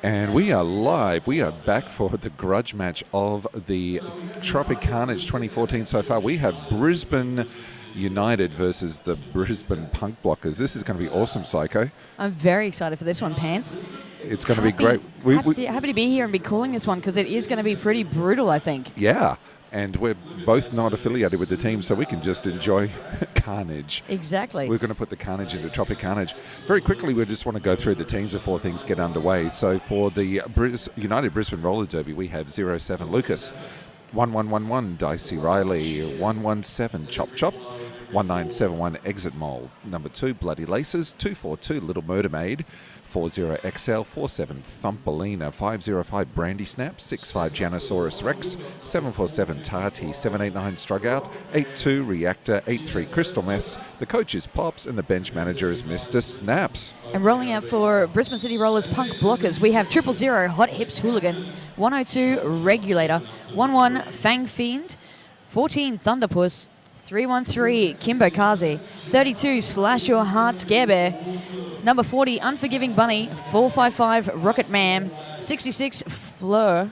And we are live. We are back for the grudge match of the Tropicarnage 2014 so far. We have Brisbane United versus the Brisbane Punk Blockers. This is going to be awesome, Psycho. I'm very excited for this one, Pants. It's going to be great. Happy to be here and be calling this one because it is going to be pretty brutal, I think. Yeah. And we're both not affiliated with the team, so we can just enjoy carnage. Exactly. We're going to put the carnage into Tropicarnage. Very quickly, we just want to go through the teams before things get underway. So for the United Brisbane Roller Derby, we have 07 Lucas, 1111 Dicey Riley, 117 Chop Chop, 1971 Exit Mole, number 2 Bloody Laces, 242 Little Murder Maid, 40XL, 47 Thumpalina, 505 Brandy Snap, 65 Janosaurus Rex, 747 Tati, 789 Strugout, 82 Reactor, 83 Crystal Mess. The coach is Pops and the bench manager is Mr. Snaps. And rolling out for Brisbane City Rollers Punk Blockers, we have 000 Hot Hips Hooligan, 102 Regulator, 11 Fang Fiend, 14 Thunderpuss, 313 Kimbo Kazi, 32 Slash Your Heart Scarebear, number 40 Unforgiving Bunny, 455 Rocket Man, 66 Fleur,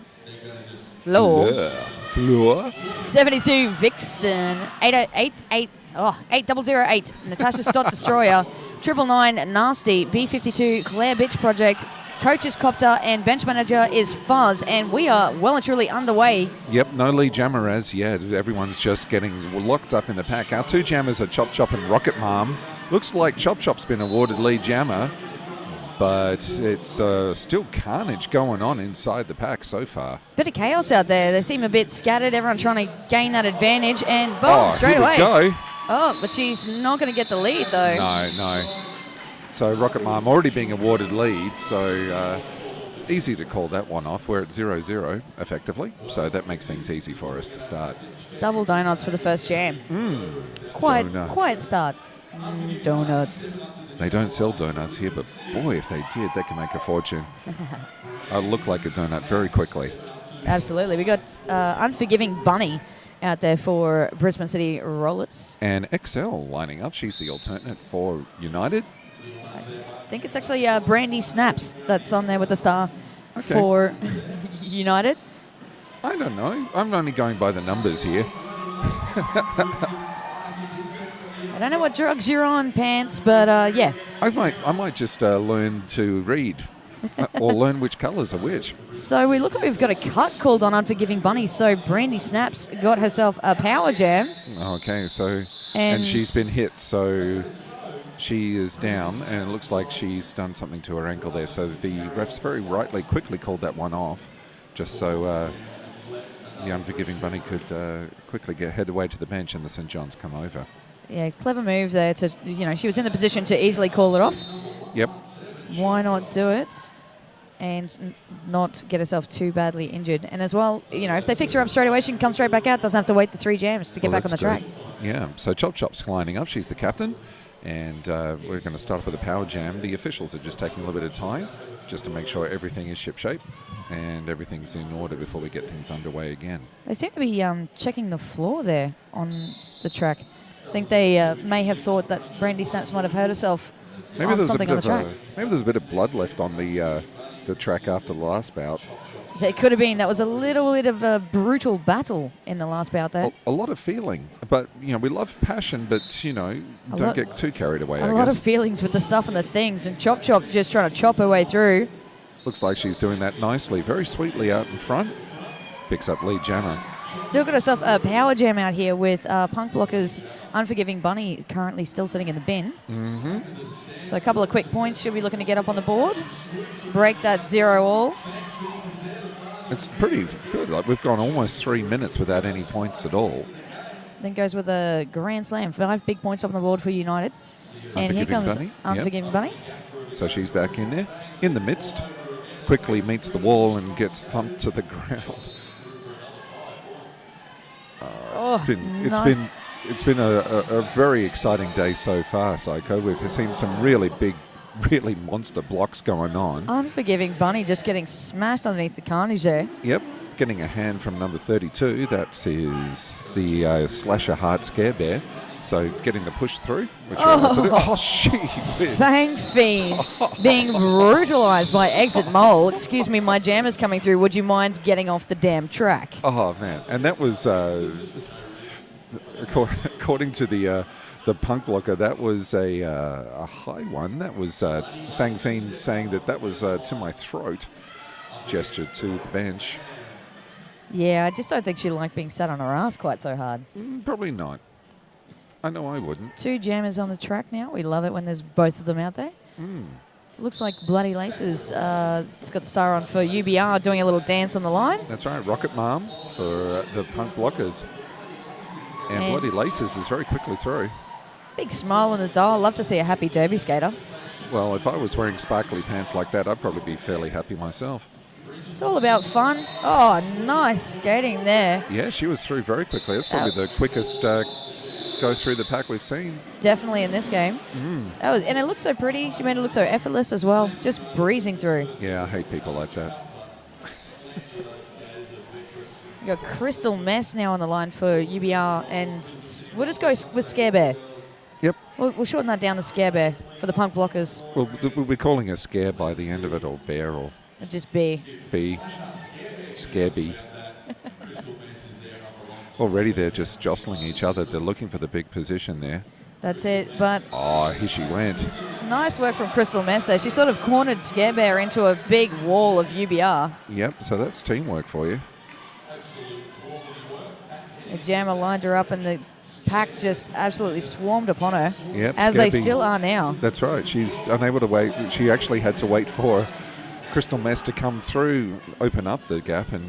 72 Vixen, 8008 Natasha Stott Destroyer, 999 Nasty, B52 Claire Bitch Project, Coach's Copter, and bench manager is Fuzz, and we are well and truly underway. Yep, no lead jammer as yet. Everyone's just getting locked up in the pack. Our two jammers are Chop Chop and Rocket Mom. Looks like Chop Chop's been awarded lead jammer, but it's still carnage going on inside the pack so far. Bit of chaos out there. They seem a bit scattered. Everyone trying to gain that advantage, and boom, straight away. Go. Oh, but she's not going to get the lead, though. No. So Rocket Mom already being awarded lead, so easy to call that one off. We're at 0-0, effectively, so that makes things easy for us to start. Double donuts for the first jam. Quiet start. Donuts. They don't sell donuts here, but boy, if they did, they can make a fortune. I'll look like a donut very quickly. Absolutely. We got Unforgiving Bunny out there for Brisbane City Rollers. And XL lining up. She's the alternate for United. I think it's actually Brandy Snaps that's on there with the star for United. I don't know. I'm only going by the numbers here. I don't know what drugs you're on, Pants, but yeah. I might just learn to read or learn which colours are which. So we look like we've got a cut called on Unforgiving Bunny. So Brandy Snaps got herself a power jam. Okay, so and she's been hit, so she is down, and it looks like she's done something to her ankle there. So the refs very rightly quickly called that one off, just so the Unforgiving Bunny could quickly head away to the bench and the St. John's come over. Yeah, clever move there to, she was in the position to easily call it off. Yep. Why not do it and not get herself too badly injured? And as well, if they fix her up straight away, she can come straight back out, doesn't have to wait the 3 jams to get back on the track. Yeah, so Chop Chop's lining up. She's the captain. And we're going to start off with a power jam. The officials are just taking a little bit of time just to make sure everything is shipshape and everything's in order before we get things underway again. They seem to be checking the floor there on the track. I think they may have thought that Brandy Snaps might have hurt herself on something on the track. Maybe there's a bit of blood left on the track after the last bout. There could have been. That was a little bit of a brutal battle in the last bout there. A lot of feeling. But, we love passion, but, don't get too carried away, I guess. A lot of feelings with the stuff and the things. And Chop Chop just trying to chop her way through. Looks like she's doing that nicely. Very sweetly out in front. Picks up lead jammer. Still got herself a power jam out here with Punk Blockers Unforgiving Bunny currently still sitting in the bin. Mm-hmm. So a couple of quick points should be looking to get up on the board. Break that 0-all. It's pretty good. Like, we've gone almost 3 minutes without any points at all. Then goes with a grand slam. 5 big points up on the board for United. And here comes Unforgiving Bunny. So she's back in there, in the midst. Quickly meets the wall and gets thumped to the ground. It's been a very exciting day so far, Psycho. We've seen some really big, really monster blocks going on. Unforgiving Bunny just getting smashed underneath the carnage there. Yep, getting a hand from number 32. That is the Slasher Heart Scarebear. So getting the push through, which I want to do. Oh, she whiz. Fang Fiend being brutalised by Exit Mole. Excuse me, my jam is coming through. Would you mind getting off the damn track? Oh, man. And that was, according to the punk blocker, that was a high one. That was Fang Fiend saying that was to my throat, gestured to the bench. Yeah, I just don't think she liked being sat on her ass quite so hard. Probably not. I know I wouldn't. 2 jammers on the track now. We love it when there's both of them out there. Looks like Bloody Laces. It's got the star on for UBR doing a little dance on the line. That's right. Rocket Mom for the punk blockers. And Bloody Laces is very quickly through. Big smile on the dial. Love to see a happy derby skater. Well, if I was wearing sparkly pants like that, I'd probably be fairly happy myself. It's all about fun. Oh, nice skating there. Yeah, she was through very quickly. That's probably the quickest go through the pack we've seen. Definitely in this game. And it looks so pretty. She made it look so effortless as well, just breezing through. Yeah, I hate people like that. You got Crystal Mess now on the line for UBR, and we'll just go with Scare Bear. Yep. We'll shorten that down to Scare Bear for the punk blockers. Well, we'll be calling her Scare by the end of it, or Bear, or just B. B. Scare-B. Already they're just jostling each other. They're looking for the big position there. That's it, but... Oh, here she went. Nice work from Crystal Mess there. She sort of cornered Scare Bear into a big wall of UBR. Yep, so that's teamwork for you. The jammer lined her up and the pack just absolutely swarmed upon her. Yep, as they still are now. That's right. She's unable to wait. She actually had to wait for Crystal Mess to come through, open up the gap and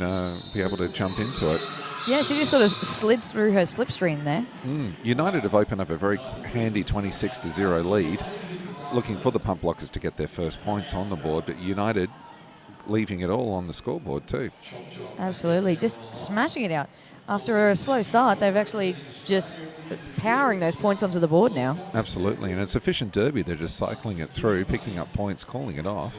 be able to jump into it. Yeah, she just sort of slid through her slipstream there. United have opened up a very handy 26-0 lead, looking for the pump blockers to get their first points on the board, but United leaving it all on the scoreboard too. Absolutely, just smashing it out. After a slow start, they've actually just powering those points onto the board now. Absolutely, and it's efficient derby. They're just cycling it through, picking up points, calling it off.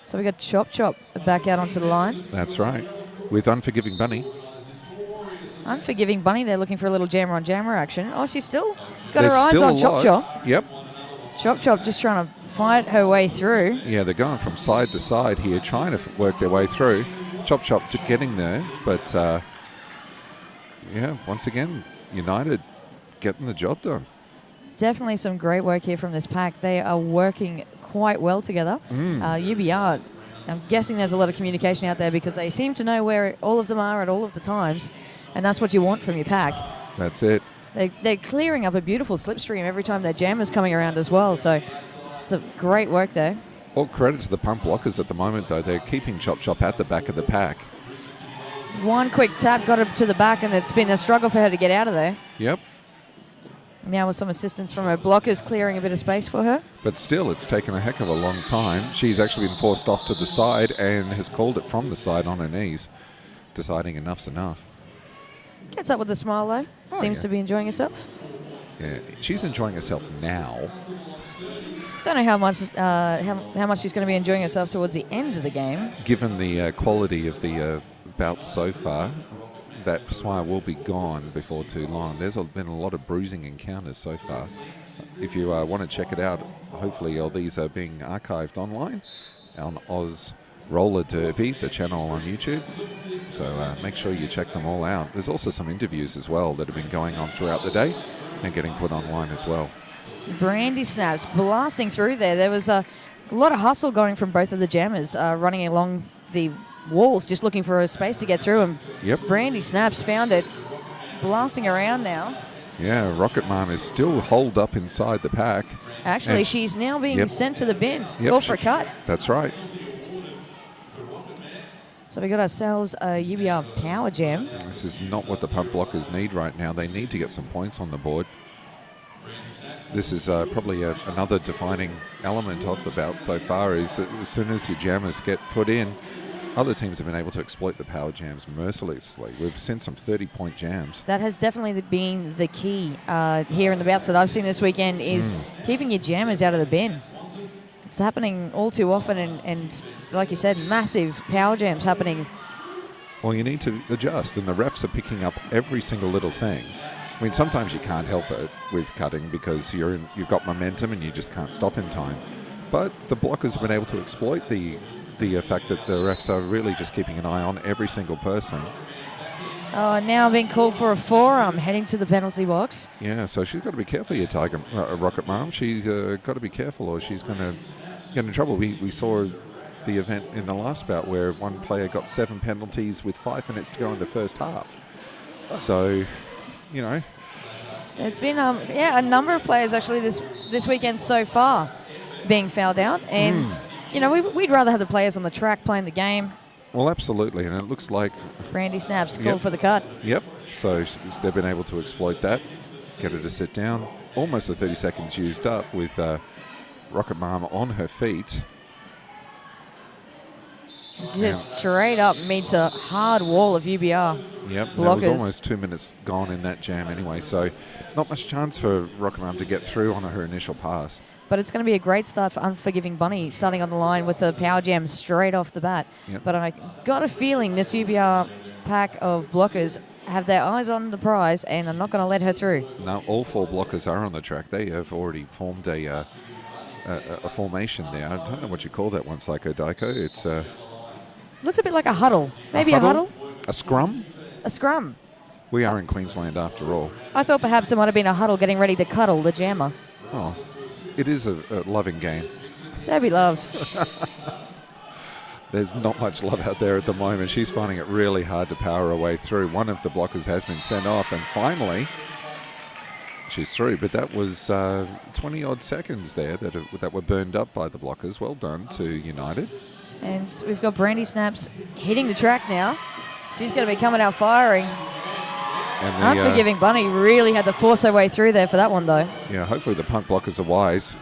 So we got Chop Chop back out onto the line. That's right, with Unforgiving Bunny. Unforgiving Bunny, they're looking for a little jammer on jammer action. Oh, she's still got her eyes on Chop Chop. Yep. Chop Chop just trying to fight her way through. Yeah, they're going from side to side here, trying to work their way through. Chop Chop getting there, but yeah, once again, United getting the job done. Definitely some great work here from this pack. They are working quite well together. UBR, I'm guessing there's a lot of communication out there because they seem to know where all of them are at all of the times, and that's what you want from your pack. That's it. They're clearing up a beautiful slipstream every time their jammer's coming around as well, so it's a great work there. All credit to the pump blockers at the moment, though. They're keeping Chop Chop at the back of the pack. One quick tap got her to the back, and it's been a struggle for her to get out of there. Yep. Now with some assistance from her blockers clearing a bit of space for her. But still, it's taken a heck of a long time. She's actually been forced off to the side and has called it from the side on her knees, deciding enough's enough. Gets up with a smile, though. Seems to be enjoying herself. Yeah, she's enjoying herself now. Don't know how much she's going to be enjoying herself towards the end of the game. Given the quality of the bout so far, that smile will be gone before too long. There's been a lot of bruising encounters so far. If you want to check it out, hopefully all these are being archived online on Oz Roller Derby, the channel on YouTube. So make sure you check them all out. There's also some interviews as well that have been going on throughout the day and getting put online as well. Brandy Snaps blasting through there. There was a lot of hustle going from both of the jammers running along the walls, just looking for a space to get through. And Brandy Snaps found it, blasting around now. Yeah, Rocket Man is still holed up inside the pack. Actually, she's now being sent to the bin. Go for a cut. That's right. So we got ourselves a UBR power jam. This is not what the pump blockers need right now. They need to get some points on the board. This is probably another defining element of the bout so far, is as soon as your jammers get put in, other teams have been able to exploit the power jams mercilessly. We've seen some 30-point jams. That has definitely been the key here in the bouts that I've seen this weekend, is keeping your jammers out of the bin. It's happening all too often, and like you said, massive power jams happening. Well, you need to adjust, and the refs are picking up every single little thing. I mean, sometimes you can't help it with cutting because you've got momentum and you just can't stop in time. But the blockers have been able to exploit the fact that the refs are really just keeping an eye on every single person. Oh, now being called for a forearm, heading to the penalty box. Yeah, so she's got to be careful, your Tiger Rocket Mom. She's got to be careful or she's going to get in trouble. We saw the event in the last bout where one player got 7 penalties with 5 minutes to go in the first half. So, you know. There's been a number of players actually this weekend so far being fouled out. And, you know, we'd rather have the players on the track playing the game. Well, absolutely. And it looks like Brandy Snaps called for the cut. Yep. So they've been able to exploit that, get her to sit down. Almost the 30 seconds used up with Rocket Mom on her feet. Just straight up meets a hard wall of UBR. Yep, blockers. There was almost 2 minutes gone in that jam anyway, so not much chance for Rocket Mom to get through on her initial pass. But it's going to be a great start for Unforgiving Bunny, starting on the line with a power jam straight off the bat. Yep. But I got a feeling this UBR pack of blockers have their eyes on the prize and are not going to let her through. No, all 4 blockers are on the track. They have already formed a formation there. I don't know what you call that one, Psycho Dyko. It's looks a bit like a huddle. Maybe a huddle? A scrum? A scrum. We are in Queensland after all. I thought perhaps it might have been a huddle getting ready to cuddle the jammer. Oh, it is a loving game. Toby love. There's not much love out there at the moment. She's finding it really hard to power her way through. One of the blockers has been sent off, and finally she's through. But that was 20-odd seconds there that were burned up by the blockers. Well done to United. And we've got Brandy Snaps hitting the track now. She's going to be coming out firing. And Unforgiving Bunny really had to force her way through there for that one, though. Yeah, hopefully the punt blockers are wise.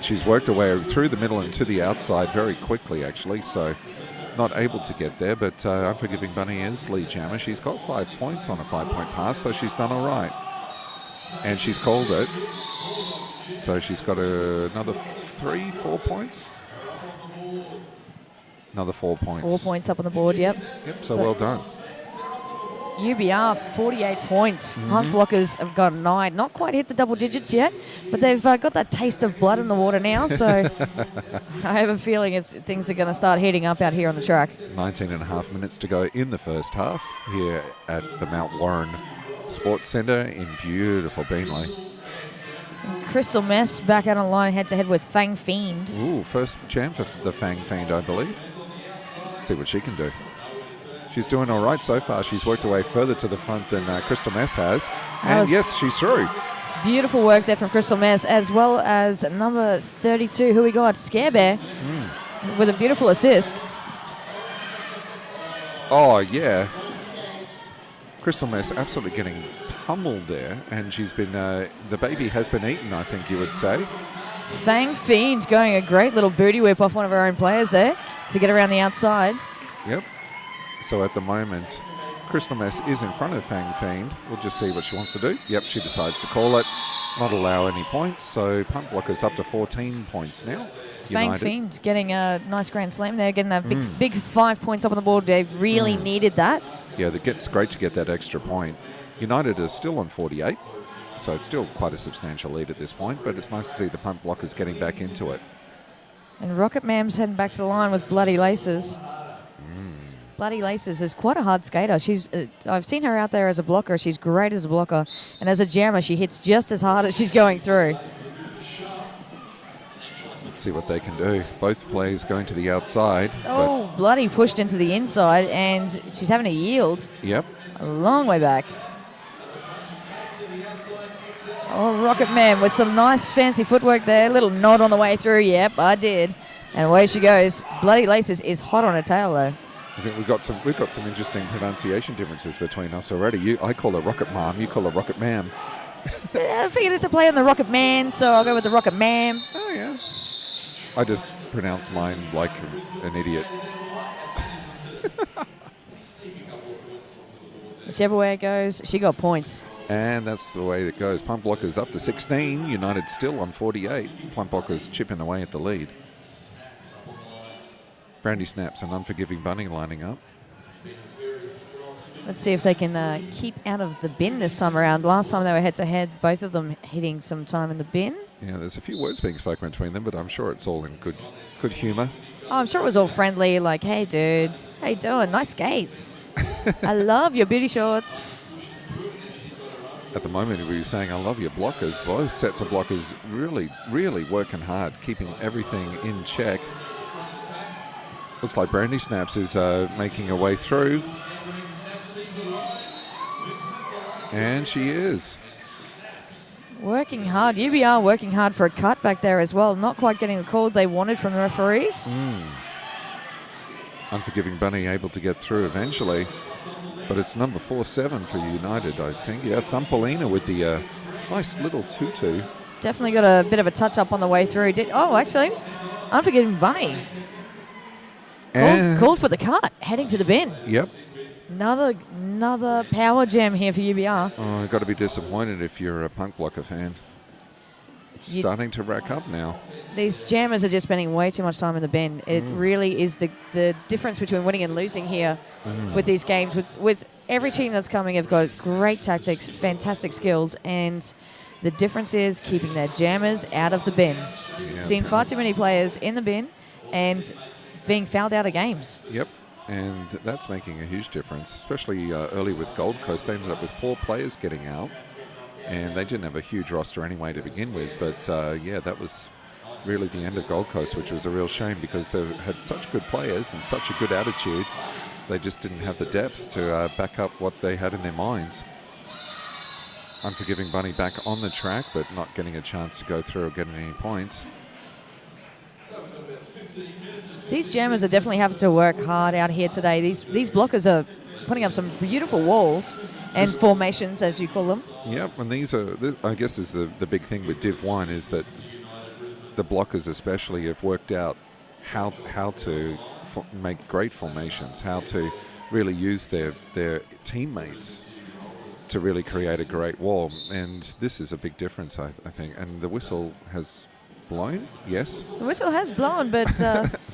She's worked her way through the middle and to the outside very quickly, actually, so not able to get there. But Unforgiving Bunny is lead jammer. She's got 5 points on a 5-point pass, so she's done all right. And she's called it. So she's got another 3-4 points. Another 4 points. 4 points up on the board, yep. Yep, so well done. UBR, 48 points. Punt blockers have got 9. Not quite hit the double digits yet, but they've got that taste of blood in the water now, so I have a feeling things are going to start heating up out here on the track. 19 and a half minutes to go in the first half here at the Mount Warren Sports Centre in beautiful Beenleigh. Crystal Mess back out on line head-to-head with Fang Fiend. Ooh, first jam for the Fang Fiend, I believe. See what she can do. She's doing all right so far. She's worked her way further to the front than Crystal Mess has. And yes, she's through. Beautiful work there from Crystal Mess, as well as number 32, who we got, Scare Bear, with a beautiful assist. Oh, yeah. Crystal Mess absolutely getting pummeled there. And she's been, the baby has been eaten, I think you would say. Fang Fiend going a great little booty whip off one of our own players there to get around the outside. Yep. So at the moment, Crystal Mess is in front of Fang Fiend. We'll just see what she wants to do. Yep, she decides to call it, not allow any points. So punt blockers up to 14 points now. Fang Fiend getting a nice grand slam there, getting that big 5 points up on the board. They really needed that. Yeah, it's great to get that extra point. United is still on 48, so it's still quite a substantial lead at this point, but it's nice to see the punt blockers getting back into it. And Rocket Mam's heading back to the line with Bloody Laces. Bloody Laces is quite a hard skater. I've seen her out there as a blocker. She's great as a blocker. And as a jammer, she hits just as hard as she's going through. Let's see what they can do. Both players going to the outside. Oh, Bloody pushed into the inside, and she's having to yield. Yep. A long way back. Oh, Rocket Man with some nice fancy footwork there. Little nod on the way through. Yep, I did. And away she goes. Bloody Laces is hot on her tail, though. I think we've got some interesting pronunciation differences between us already. I call her Rocket Mom, you call her Rocket Ma'am. So I figured it's a play on the Rocket Man, so I'll go with the Rocket Ma'am. Oh, yeah. I just pronounce mine like an idiot. Whichever way it goes, she got points. And that's the way it goes. Punt blockers up to 16. United still on 48. Punt blockers chipping away at the lead. Brandy Snaps and Unforgiving Bunny lining up. Let's see if they can keep out of the bin this time around. Last time they were head-to-head, both of them hitting some time in the bin. Yeah, there's a few words being spoken between them, but I'm sure it's all in good humour. Oh, I'm sure it was all friendly, like, hey, dude, how you doing? Nice skates. I love your booty shorts. At the moment, we were saying, I love your blockers. Both sets of blockers really, really working hard, keeping everything in check. Looks like Brandy Snaps is making her way through. And she is. Working hard. UBR working hard for a cut back there as well. Not quite getting the call they wanted from the referees. Unforgiving Bunny able to get through eventually. But it's number 4-7 for United, I think. Yeah, Thumpelina with the nice little tutu. Definitely got a bit of a touch-up on the way through. Actually, Unforgiving Bunny. Called for the cut, heading to the bin. Yep. Another power jam here for UBR. Oh, you've got to be disappointed if you're a Punk Blocker fan. It's starting to rack up now. These jammers are just spending way too much time in the bin. It really is the difference between winning and losing here with these games. With every team that's coming have got great tactics, fantastic skills, and the difference is keeping their jammers out of the bin. Yeah. Seen far too many players in the bin and being fouled out of games. Yep. And that's making a huge difference, especially early with Gold Coast. They ended up with 4 players getting out, and they didn't have a huge roster anyway to begin with. But, yeah, that was really the end of Gold Coast, which was a real shame because they had such good players and such a good attitude. They just didn't have the depth to back up what they had in their minds. Unforgiving Bunny back on the track, but not getting a chance to go through or get any points. These jammers are definitely having to work hard out here today. These blockers are putting up some beautiful walls and formations, as you call them. Yep, and these are, I guess, is the big thing with Div 1 is that the blockers especially have worked out how to make great formations, how to really use their teammates to really create a great wall. And this is a big difference, I think. And the whistle has blown, yes. The whistle has blown, but...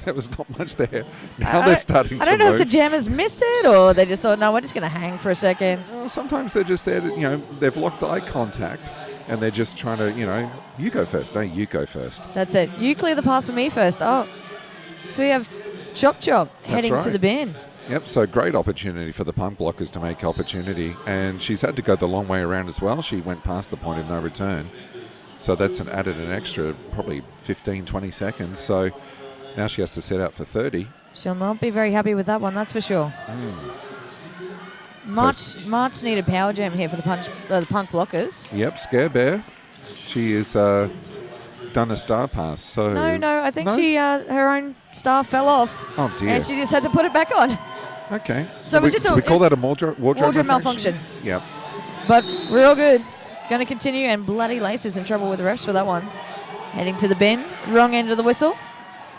there was not much there. Now they're starting to move. I don't know if the jammers missed it or they just thought, no, we're just going to hang for a second. Well, sometimes they're just there to, they've locked eye contact and they're just trying to, you go first. No, you go first. That's it. You clear the path for me first. Oh, so we have Chop heading to the bin. Yep, so great opportunity for the Punk Blockers to make opportunity. And she's had to go the long way around as well. She went past the point of no return. So that's added an extra probably 15, 20 seconds. So now she has to set out for 30. She'll not be very happy with that one, that's for sure. March needed power jam here for the Punk Blockers. Yep, Scare Bear. She has done a star pass. So No, I think she her own star fell off. Oh, dear. And she just had to put it back on. Okay. So we call that a wardrobe malfunction? Yep. But real good. Going to continue, and Bloody Lace is in trouble with the refs for that one. Heading to the bin. Wrong end of the whistle.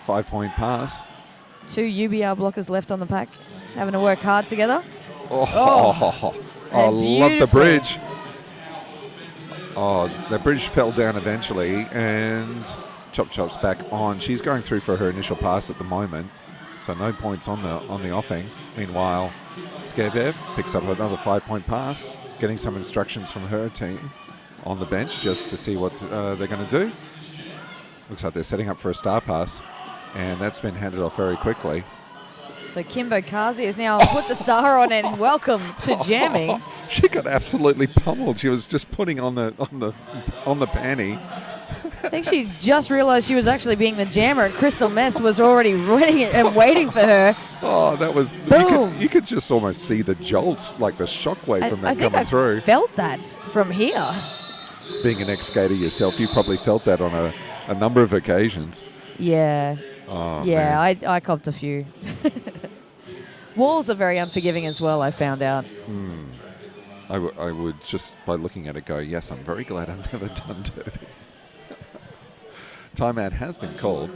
5-point pass. 2 UBR blockers left on the pack. Having to work hard together. I love the bridge. Oh, the bridge fell down eventually, and Chop's back on. She's going through for her initial pass at the moment, so no points on the offing. Meanwhile, Scare Bear picks up another 5-point pass, getting some instructions from her team on the bench just to see what they're going to do. Looks like they're setting up for a star pass, and that's been handed off very quickly. So Kimbo Kazi has now put the star on, and welcome to jamming. She got absolutely pummeled. She was just putting on the panty. I think she just realised she was actually being the jammer, and Crystal Mess was already ready and waiting for her. Oh, that was... Boom. You could just almost see the jolt, like the shockwave from that coming through. I felt that from here. Being an ex-skater yourself, you probably felt that on a number of occasions. Yeah. Oh, yeah, man. I copped a few. Walls are very unforgiving as well, I found out. I would just, by looking at it, go, yes, I'm very glad I've never done dirty. Timeout has been called.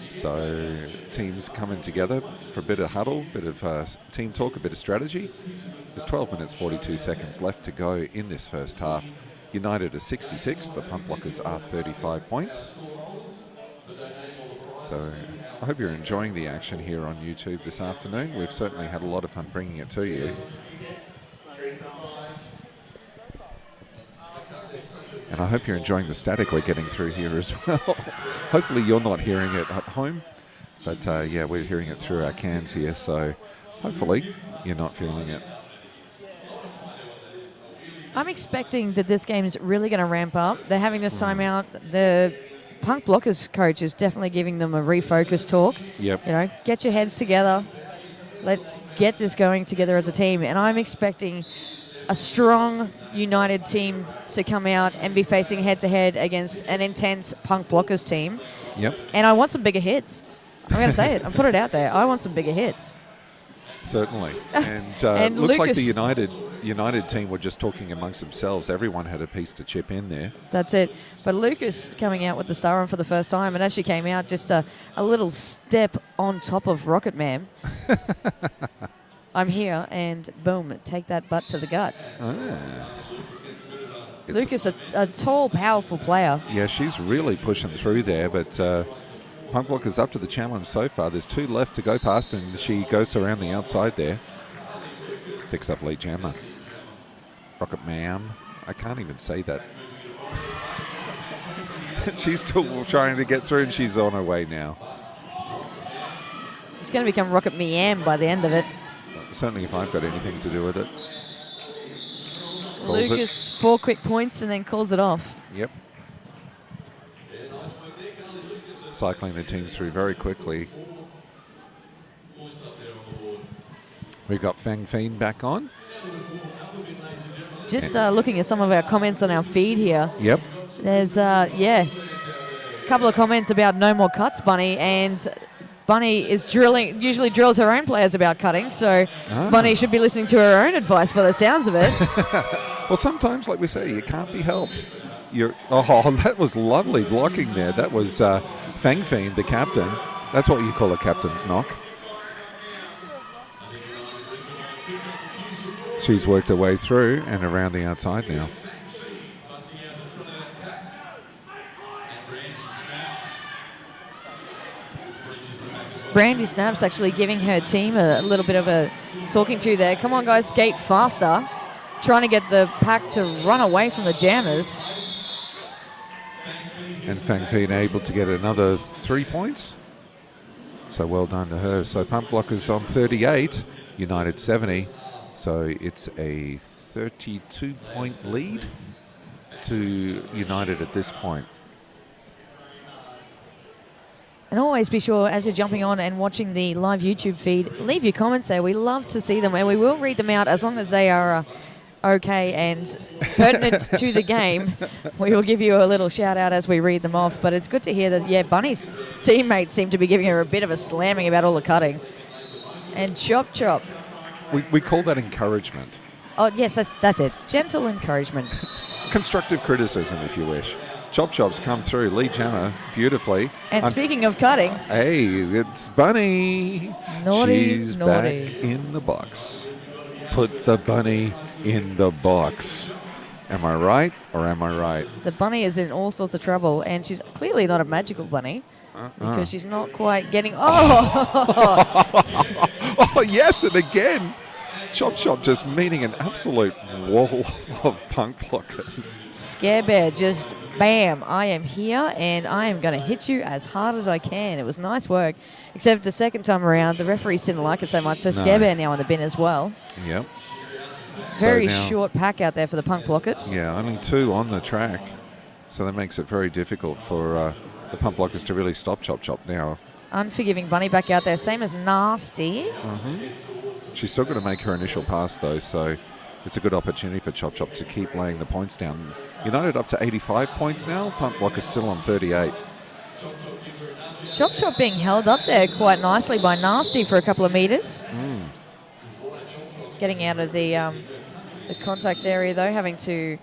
So teams coming together for a bit of huddle, bit of team talk, a bit of strategy. There's 12 minutes, 42 seconds left to go in this first half. United are 66. The Punk Blockers are 35 points. So I hope you're enjoying the action here on YouTube this afternoon. We've certainly had a lot of fun bringing it to you. And I hope you're enjoying the static we're getting through here as well. Hopefully you're not hearing it at home. But yeah, we're hearing it through our cans here. So hopefully you're not feeling it. I'm expecting that this game is really going to ramp up. They're having this timeout. The Punk Blockers coach is definitely giving them a refocus talk. Yep. You know, get your heads together. Let's get this going together as a team. And I'm expecting a strong, united team to come out and be facing head-to-head against an intense Punk Blockers team. Yep. And I want some bigger hits. I'm going to say it. I'm put it out there. I want some bigger hits. Certainly. And, And looks like Lucas- the United team were just talking amongst themselves. Everyone had a piece to chip in there. That's it. But Lucas coming out with the siren for the first time, and as she came out, just a little step on top of Rocket Man. I'm here, and boom, take that butt to the gut. Lucas, a tall, powerful player. Yeah, she's really pushing through there, but Punk Blockers up to the challenge so far. There's 2 left to go past, and she goes around the outside there. Picks up Lead Jammer. Rocket Ma'am. I can't even say that. She's still trying to get through, and she's on her way now. She's going to become Rocket Miam by the end of it. Certainly if I've got anything to do with it. Calls Lucas, 4 quick points and then calls it off. Yep. Cycling the teams through very quickly. We've got Fang Fiend back on. Just looking at some of our comments on our feed here. Yep. There's, a couple of comments about no more cuts, Bunny, and Bunny is usually drills her own players about cutting, so Bunny should be listening to her own advice by the sounds of it. Well, sometimes, like we say, it can't be helped. That was lovely blocking there. That was Fang Fiend, the captain. That's what you call a captain's knock. She's worked her way through and around the outside now. Brandy Snap's actually giving her team a little bit of a talking to there. Come on, guys, skate faster. Trying to get the pack to run away from the jammers. And Fang Fiend able to get another 3 points. So well done to her. So Pump Blockers on 38, United 70. So it's a 32-point lead to United at this point. And always be sure, as you're jumping on and watching the live YouTube feed, leave your comments there. We love to see them, and we will read them out as long as they are okay and pertinent to the game. We will give you a little shout out as we read them off. But it's good to hear that, Bunny's teammates seem to be giving her a bit of a slamming about all the cutting. And chop. We call that encouragement. Oh, yes, that's it. Gentle encouragement. Constructive criticism, if you wish. Chop's come through. Lee Jammer, beautifully. And speaking of cutting. Hey, it's Bunny. She's back in the box. Put the bunny in the box. Am I right or am I right? The bunny is in all sorts of trouble, and she's clearly not a magical bunny because she's not quite getting... Oh! Oh, yes, and again. Chop just meeting an absolute wall of Punk Blockers. Scare Bear just, bam, I am here and I am going to hit you as hard as I can. It was nice work, except the second time around, the referees didn't like it so much, so Scare Bear now in the bin as well. Yep. Very short pack out there for the Punk Blockers. Yeah, only 2 on the track, so that makes it very difficult for the Punk Blockers to really stop Chop now. Unforgiving Bunny back out there, same as Nasty. Mm-hmm. She's still going to make her initial pass, though, so it's a good opportunity for Chop to keep laying the points down. United up to 85 points now. Pump Blockers still on 38. Chop being held up there quite nicely by Nasty for a couple of metres. Getting out of the contact area, though, having to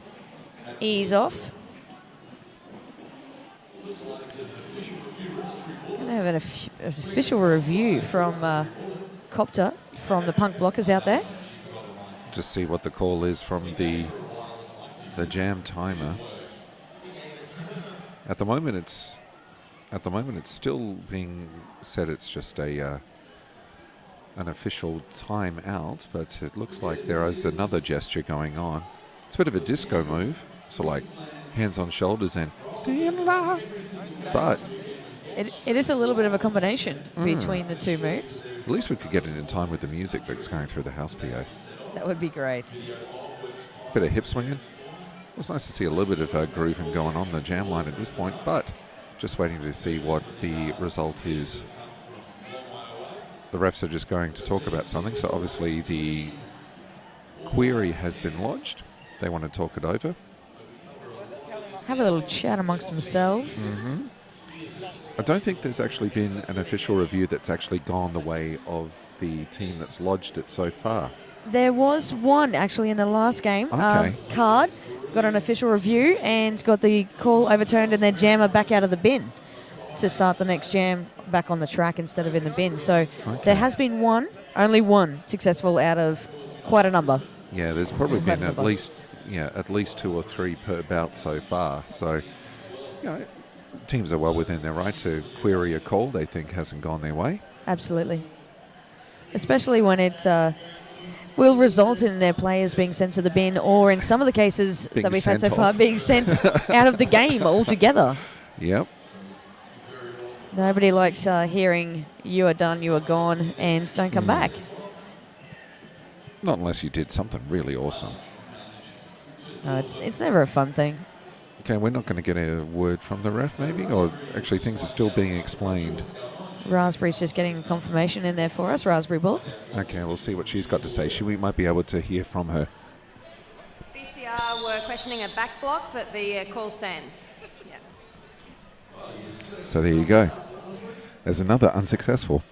ease off. Going to have an official review from Copter from the Punk Blockers out there. Just see what the call is from the jam timer. At the moment, it's At the moment, it's still being said it's just an official time out, but it looks like there is another gesture going on. It's a bit of a disco move, so like hands on shoulders and stay alive. But it is a little bit of a combination between the two moves. At least we could get it in time with the music that's going through the house PA. That would be great. Bit of hip swinging. It's nice to see a little bit of grooving going on the jam line at this point, but just waiting to see what the result is. The refs are just going to talk about something, so obviously the query has been lodged. They want to talk it over. Have a little chat amongst themselves. Mm-hmm. I don't think there's actually been an official review that's actually gone the way of the team that's lodged it so far. There was one actually in the last game. Okay. Card got an official review and got the call overturned and their jammer back out of the bin to start the next jam back on the track instead of in the bin. So there has been only one successful out of quite a number. Yeah, there's probably been at least 2 or 3 per bout so far. So, teams are well within their right to query a call they think hasn't gone their way. Absolutely. Especially when it will result in their players being sent to the bin, or in some of the cases that we've had so far, being sent out of the game altogether. Yep. Nobody likes hearing you are done, you are gone, and don't come back. Not unless you did something really awesome. No, it's never a fun thing. Okay, we're not going to get a word from the ref, maybe? Or actually things are still being explained. Raspberry's just getting confirmation in there for us, Raspberry Bullet. Okay, we'll see what she's got to say. We might be able to hear from her. BCR were questioning a back block, but the call stands. So there you go. There's another unsuccessful.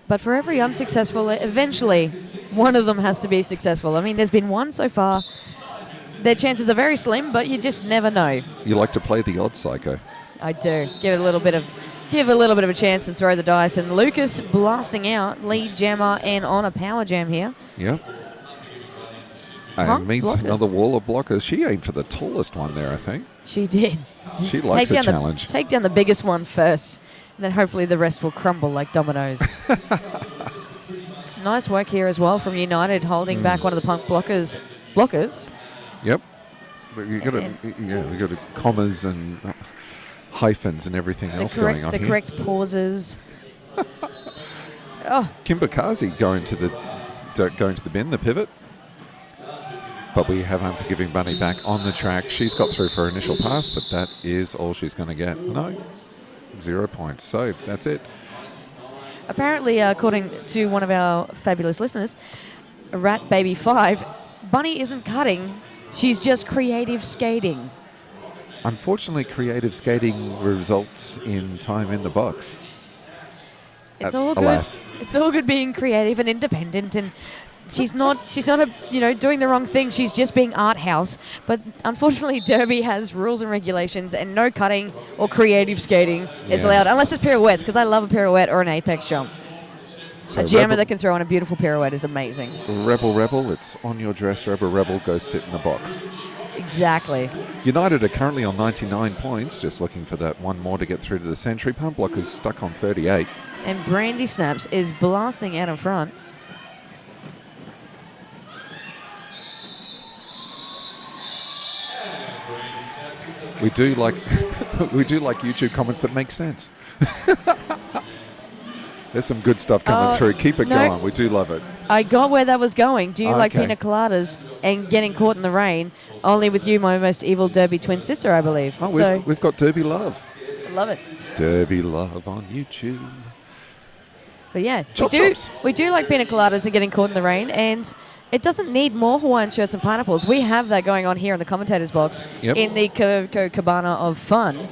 But for every unsuccessful, eventually one of them has to be successful. I mean, there's been one so far. Their chances are very slim, but you just never know. You like to play the odds, Psycho? I do. Give a little bit of a chance and throw the dice. And Lucas blasting out, lead jammer and on a power jam here. Yep. And meets another wall of blockers. She aimed for the tallest one there, I think. She did. She likes a challenge. Take down the biggest one first, and then hopefully the rest will crumble like dominoes. Nice work here as well from United, holding back one of the punk blockers. Yep. We got commas and hyphens and everything else going on here. The correct pauses. Kimber Kazi going to the bin, the pivot. But we have Unforgiving Bunny back on the track. She's got through for her initial pass, but that is all she's going to get. No, 0 points. So that's it. Apparently, according to one of our fabulous listeners, Rat Baby 5, Bunny isn't cutting. She's just creative skating. Unfortunately, creative skating results in time in the box. It's all good. Alas. It's all good being creative and independent, and she's not doing the wrong thing. She's just being art house. But unfortunately, Derby has rules and regulations, and no cutting or creative skating is allowed unless it's pirouettes, because I love a pirouette or an apex jump. So a jammer that can throw on a beautiful pirouette is amazing. Rebel, it's on your dress. Rebel, go sit in the box. Exactly. United are currently on 99 points, just looking for that one more to get through to the century. Pump Blockers stuck on 38. And Brandy Snaps is blasting out in front. We do like YouTube comments that make sense. There's some good stuff coming through. Keep it going. We do love it. I got where that was going. Do you like pina coladas and getting caught in the rain? Only with you, my most evil Derby twin sister, I believe. Oh, we've got Derby Love. I love it. Derby Love on YouTube. But yeah, we do like pina coladas and getting caught in the rain, and it doesn't need more Hawaiian shirts and pineapples. We have that going on here in the commentators box in the Cabana of Fun.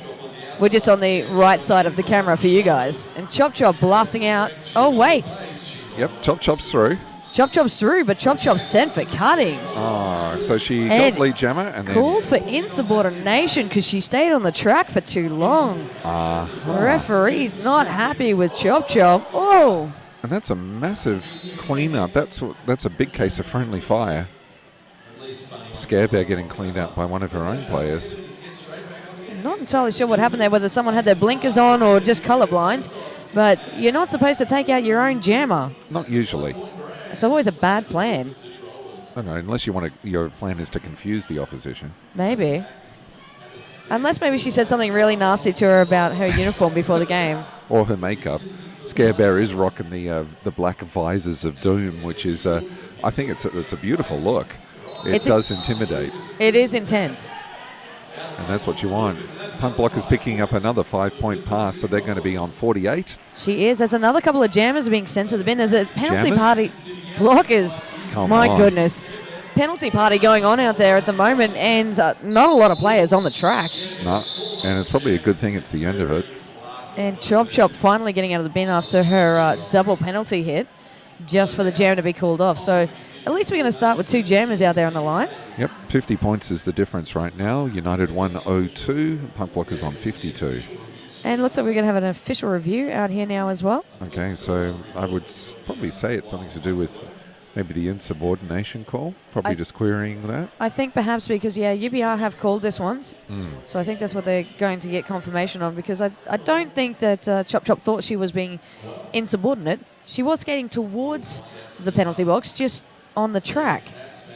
We're just on the right side of the camera for you guys. And Chop Chop blasting out. Oh, wait. Yep, Chop Chop's through. Chop Chop's through, but Chop Chop's sent for cutting. Oh, so she got lead jammer and then called for insubordination because she stayed on the track for too long. The referee's not happy with Chop Chop. Oh. And that's a massive clean-up. That's a big case of friendly fire. Scarebear getting cleaned out by one of her own players. Not entirely sure what happened there, whether someone had their blinkers on or just colorblind, but you're not supposed to take out your own jammer. Not usually. It's always a bad plan. I don't know, unless your plan is to confuse the opposition. Maybe. Unless maybe she said something really nasty to her about her uniform before the game. Or her makeup. Scare Bear is rocking the black visors of doom, which is, I think it's a beautiful look. It does intimidate. It is intense. And that's what you want. Punt Blocker's picking up another 5-point pass, so they're going to be on 48. She is. There's another couple of jammers being sent to the bin. There's a penalty Jammers? party. Blockers. Come My on. goodness. Penalty party going on out there at the moment, and not a lot of players on the track. No, and it's probably a good thing it's the end of it. And Chop Chop finally getting out of the bin after her double penalty hit, just for the jam to be called off. So at least we're going to start with 2 jammers out there on the line. Yep, 50 points is the difference right now. United 102, Punt Blockers on 52. And it looks like we're going to have an official review out here now as well. Okay, so I would probably say it's something to do with maybe the insubordination call, probably just querying that. I think perhaps because, UBR have called this once. So I think that's what they're going to get confirmation on, because I don't think that Chop Chop thought she was being insubordinate. She was skating towards the penalty box, just on the track.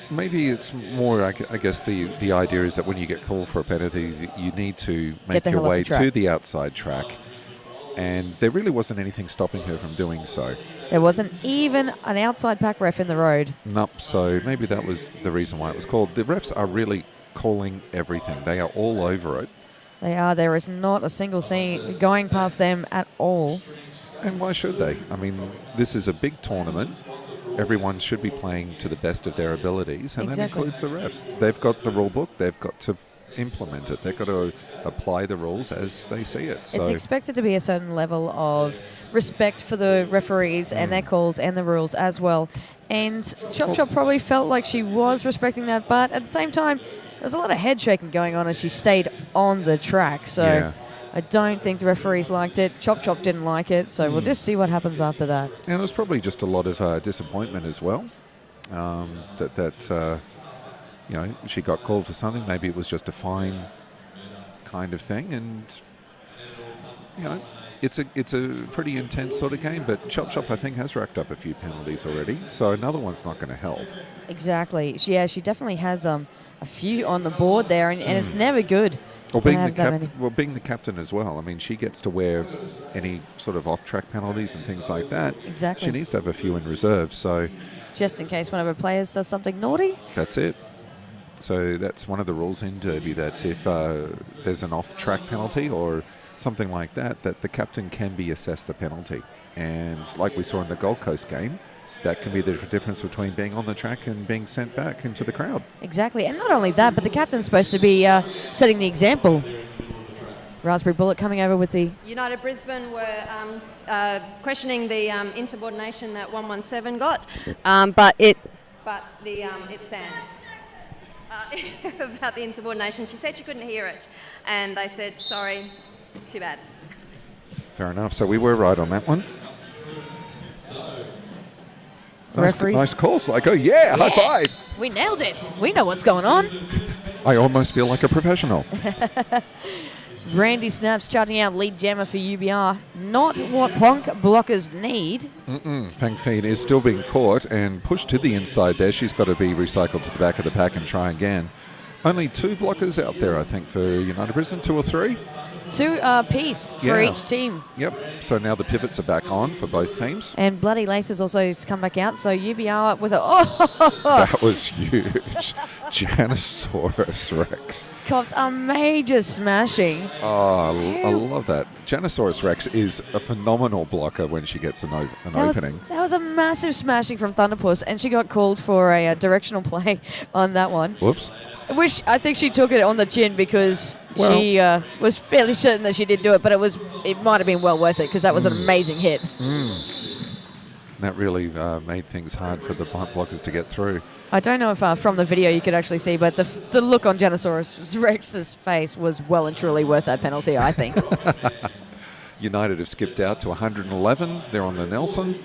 Maybe it's more, I guess the idea is that when you get called for a penalty, you need to make your way to the outside track. And there really wasn't anything stopping her from doing so. There wasn't even an outside pack ref in the road. Nope, so maybe that was the reason why it was called. The refs are really calling everything. They are all over it. They are. There is not a single thing going past them at all. And why should they? I mean, this is a big tournament. Everyone should be playing to the best of their abilities, and that includes the refs. They've got the rule book. They've got to implement it. They've got to apply the rules as they see it. So it's expected to be a certain level of respect for the referees and their calls and the rules as well. And Chop Chop probably felt like she was respecting that, but at the same time, there was a lot of head shaking going on as she stayed on the track. So I don't think the referees liked it. Chop Chop didn't like it. So we'll just see what happens after that. And it was probably just a lot of disappointment as well. She got called for something. Maybe it was just a fine kind of thing. And, it's a pretty intense sort of game. But Chop Chop, I think, has racked up a few penalties already. So another one's not going to help. Exactly. She definitely has a few on the board there. And it's never good. Well, being the captain as well. I mean, she gets to wear any sort of off-track penalties and things like that. Exactly. She needs to have a few in reserve. So just in case one of her players does something naughty. That's it. So that's one of the rules in Derby, that if there's an off-track penalty or something like that, that the captain can be assessed the penalty. And like we saw in the Gold Coast game, that can be the difference between being on the track and being sent back into the crowd. Exactly. And not only that, but the captain's supposed to be setting the example. Raspberry Bullet coming over with the... United Brisbane were questioning the insubordination that 117 got, but it stands. About the insubordination. She said she couldn't hear it, and they said, sorry, too bad. Fair enough. So we were right on that one. Referees. Nice call, Psycho. Yeah, high five. We nailed it. We know what's going on. I almost feel like a professional. Randy Snaps charging out lead jammer for UBR. Not what Ponk blockers need. Fang Fian is still being caught and pushed to the inside there. She's got to be recycled to the back of the pack and try again. Only 2 blockers out there, I think, for United Brisbane. 2 or 3? 2 apiece for each team. Yep. So now the pivots are back on for both teams. And Bloody Laces also come back out. So UBR with a... That was huge. Janosaurus Rex. Copped a major smashing. Oh, I love that. Janosaurus Rex is a phenomenal blocker when she gets an opening. That was a massive smashing from Thunderpuss, and she got called for a directional play on that one. Whoops. Which I think she took it on the chin because she was fairly certain that she did do it, but it might have been well worth it because that was an amazing hit. That really made things hard for the punt blockers to get through. I don't know if from the video you could actually see, but the look on Janosaurus Rex's face was well and truly worth that penalty, I think. United have skipped out to 111. They're on the Nelson,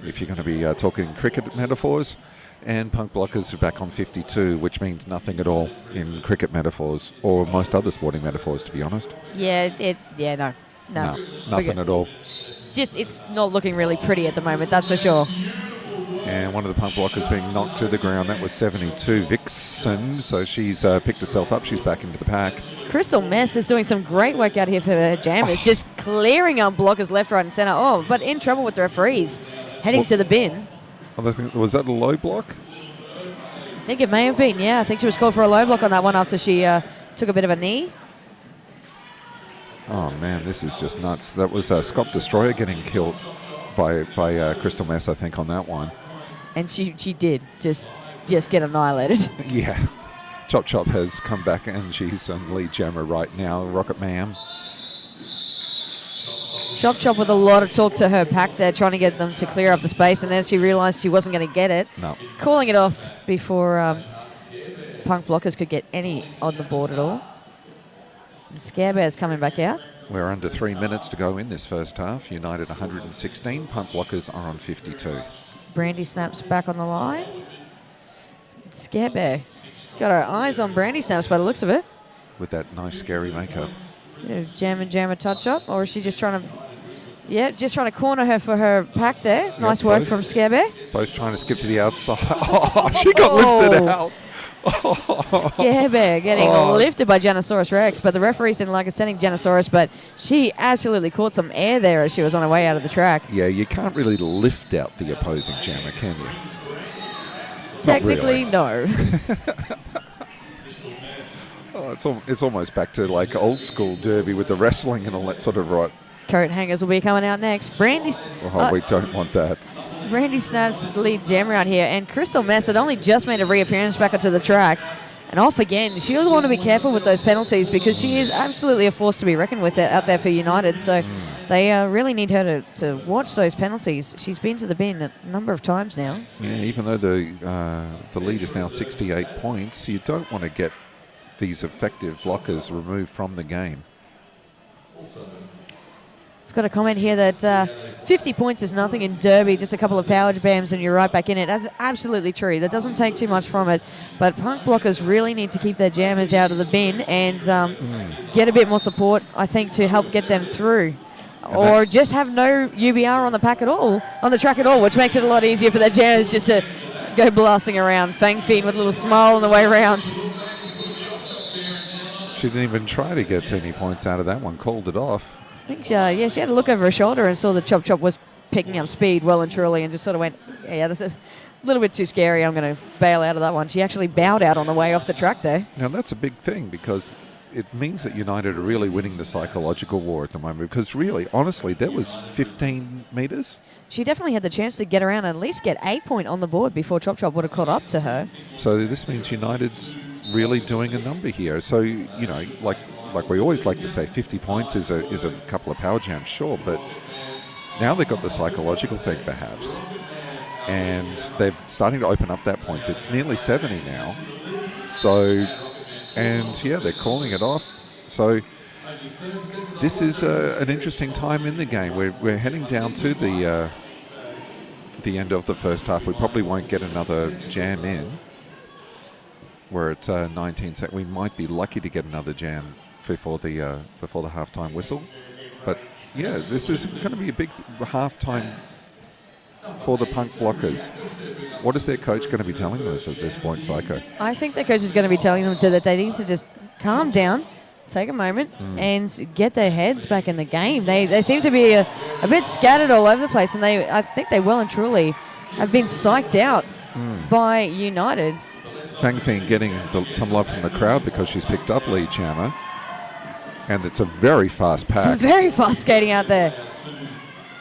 if you're going to be talking cricket metaphors. And Punk Blockers are back on 52, which means nothing at all in cricket metaphors or most other sporting metaphors, to be honest. No, nothing at all. It's not looking really pretty at the moment, that's for sure. And one of the Punk Blockers being knocked to the ground. That was 72, Vixen. So she's picked herself up. She's back into the pack. Crystal Mess is doing some great work out here for her jammers, just clearing on blockers left, right, and centre. Oh, but in trouble with the referees, heading to the bin. Was that a low block? I think it may have been, yeah. I think she was called for a low block on that one after she took a bit of a knee. Oh, man, this is just nuts. That was Scott Destroyer getting killed by Crystal Mess, I think, on that one. And she did just get annihilated. Yeah. Chop Chop has come back and she's on lead jammer right now. Rocket Ma'am. Chop Chop with a lot of talk to her pack there, trying to get them to clear up the space, and then she realised she wasn't going to get it. No. Calling it off before Punk Blockers could get any on the board at all. And Scare Bear's coming back out. We're under 3 minutes to go in this first half. United 116. Punk Blockers are on 52. Brandy Snaps back on the line. Scare Bear got her eyes on Brandy Snaps by the looks of it. With that nice scary makeup. Jammer touch up, or is she just trying to corner her for her pack there. Nice work from Scare Bear. Both trying to skip to the outside. Oh, she got lifted out. Scare Bear getting lifted by Janosaurus Rex, but the referees didn't like it sending Janosaurus, but she absolutely caught some air there as she was on her way out of the track. Yeah, you can't really lift out the opposing jammer, can you? Technically, no. It's almost back to like old school derby with the wrestling and all that sort of right. Coat hangers will be coming out next. We don't want that. Brandy Snaps lead jammer out here, and Crystal Mess had only just made a reappearance back onto the track. And off again. She'll want to be careful with those penalties because she is absolutely a force to be reckoned with out there for United. So they really need her to watch those penalties. She's been to the bin a number of times now. Yeah, even though the lead is now 68 points, you don't want to get these effective blockers removed from the game. Got a comment here that 50 points is nothing in Derby, just a couple of power jams and you're right back in it. That's absolutely true. That doesn't take too much from it. But Punk Blockers really need to keep their jammers out of the bin and get a bit more support, I think, to help get them through. Or just have no UBR on the pack at all, on the track at all, which makes it a lot easier for their jammers just to go blasting around. Fang Fiend with a little smile on the way around. She didn't even try to get any points out of that one, called it off. I think, she had a look over her shoulder and saw that Chop Chop was picking up speed well and truly and just sort of went, yeah, that's a little bit too scary. I'm going to bail out of that one. She actually bowed out on the way off the track there. Now, that's a big thing because it means that United are really winning the psychological war at the moment because really, honestly, that was 15 metres. She definitely had the chance to get around and at least get 8 point on the board before Chop Chop would have caught up to her. So this means United's really doing a number here. So, you know, like we always like to say, 50 points is a couple of power jams, sure, but now they've got the psychological thing perhaps, and they're starting to open up that points. It's nearly 70 now. So, and yeah, they're calling it off. So this is an interesting time in the game. We're heading down to the end of the first half. We probably won't get another jam in. We're at 19 seconds. We might be lucky to get another jam before the halftime whistle. But yeah, this is going to be a big halftime for the Punk Blockers. What is their coach going to be telling us at this point, Psycho? I think their coach is going to be telling them that they need to just calm down, take a moment, and get their heads back in the game. They seem to be a bit scattered all over the place, and I think they well and truly have been psyched out by United. Fang Fiend getting some love from the crowd because she's picked up lead jammer. And it's a very fast pack. Some very fast skating out there.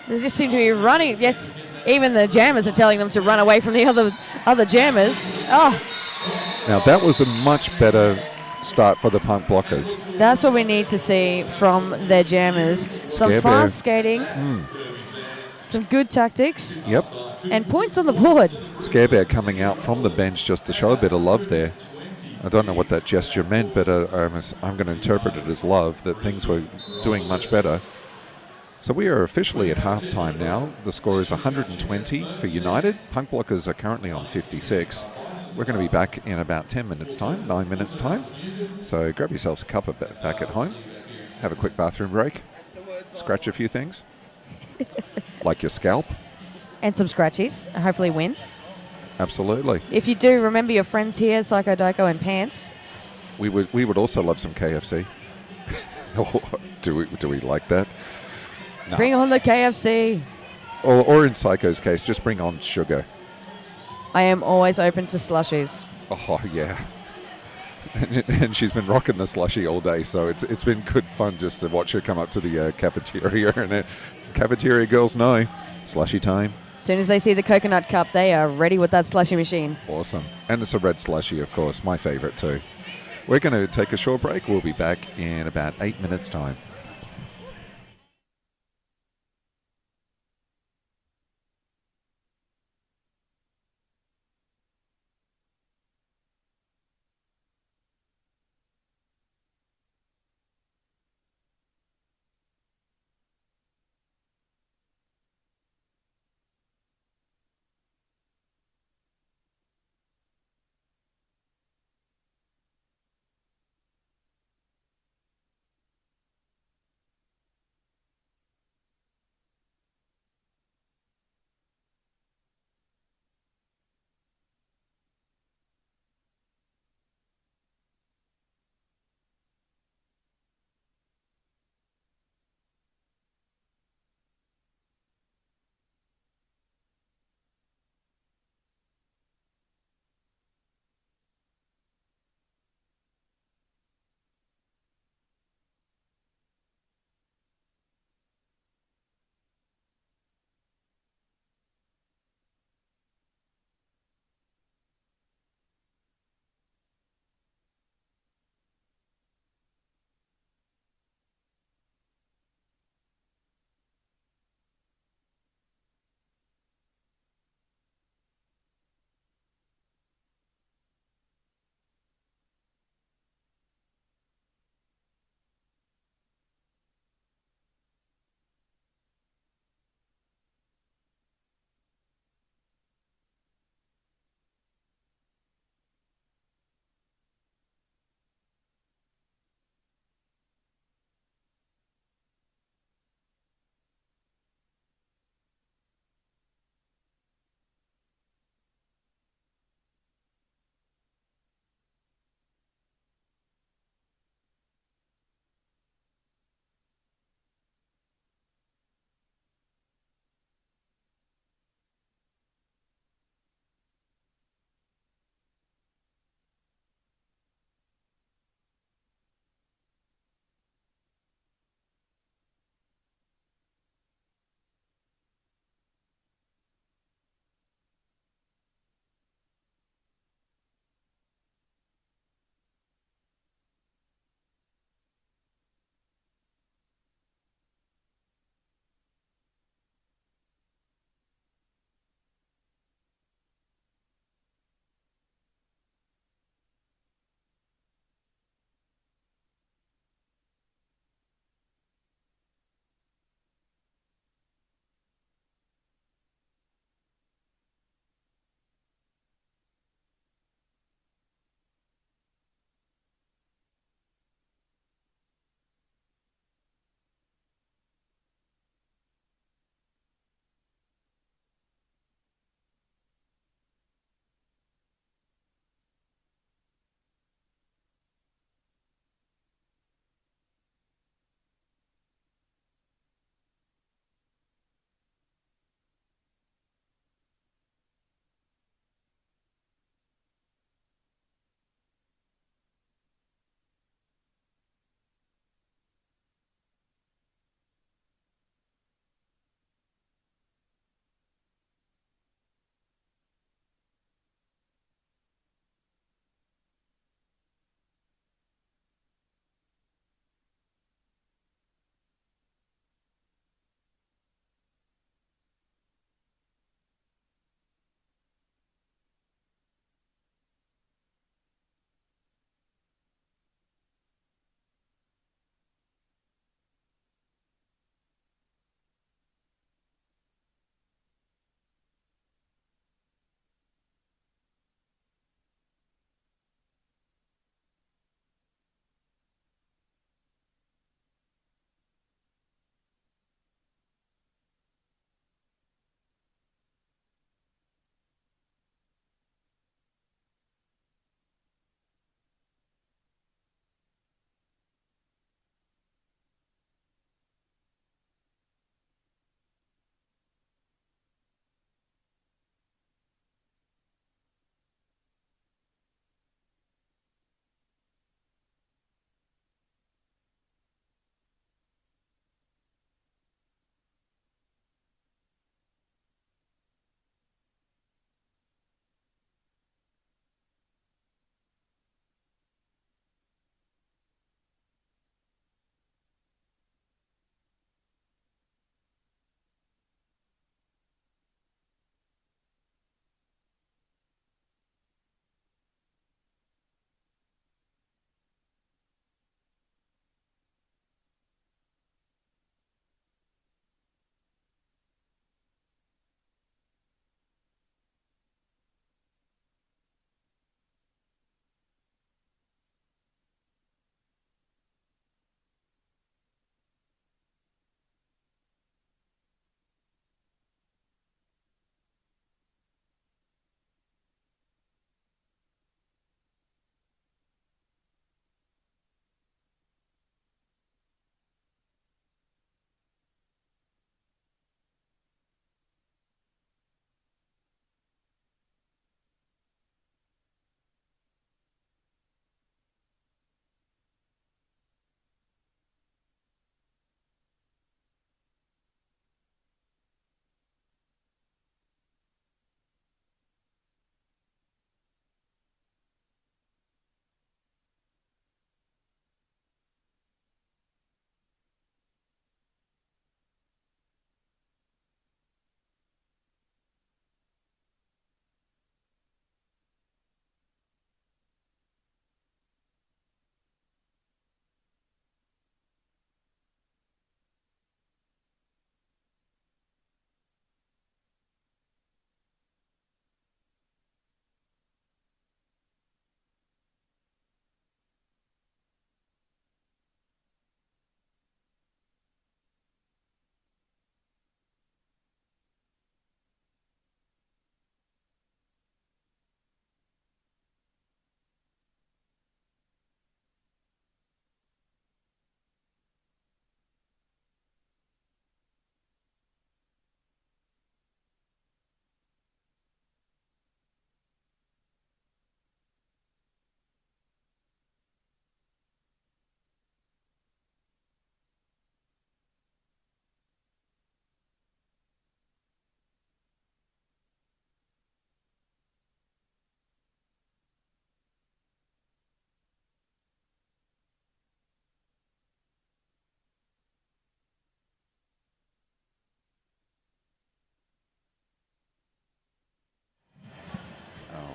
They just seem to be running. Yet even the jammers are telling them to run away from the other jammers. Oh. Now that was a much better start for the Punk Blockers. That's what we need to see from their jammers. Some fast skating. Some good tactics. Yep. And points on the board. Scare Bear coming out from the bench just to show a bit of love there. I don't know what that gesture meant, but I'm going to interpret it as love, that things were doing much better. So we are officially at halftime now. The score is 120 for United. Punk Blockers are currently on 56. We're going to be back in about 10 minutes' time, 9 minutes' time. So grab yourselves a cup of back at home. Have a quick bathroom break. Scratch a few things. Like your scalp. And some scratchies. Hopefully win. Absolutely. If you do, remember your friends here, Psycho Doko and Pants. We would also love some KFC. do we like that? No. Bring on the KFC. Or in Psycho's case, just bring on sugar. I am always open to slushies. Oh, yeah. And she's been rocking the slushie all day, so it's been good fun just to watch her come up to the cafeteria. And cafeteria girls know. Slushie time. As soon as they see the coconut cup, they are ready with that slushie machine. Awesome. And it's a red slushie, of course, my favorite too. We're going to take a short break. We'll be back in about 8 minutes' time.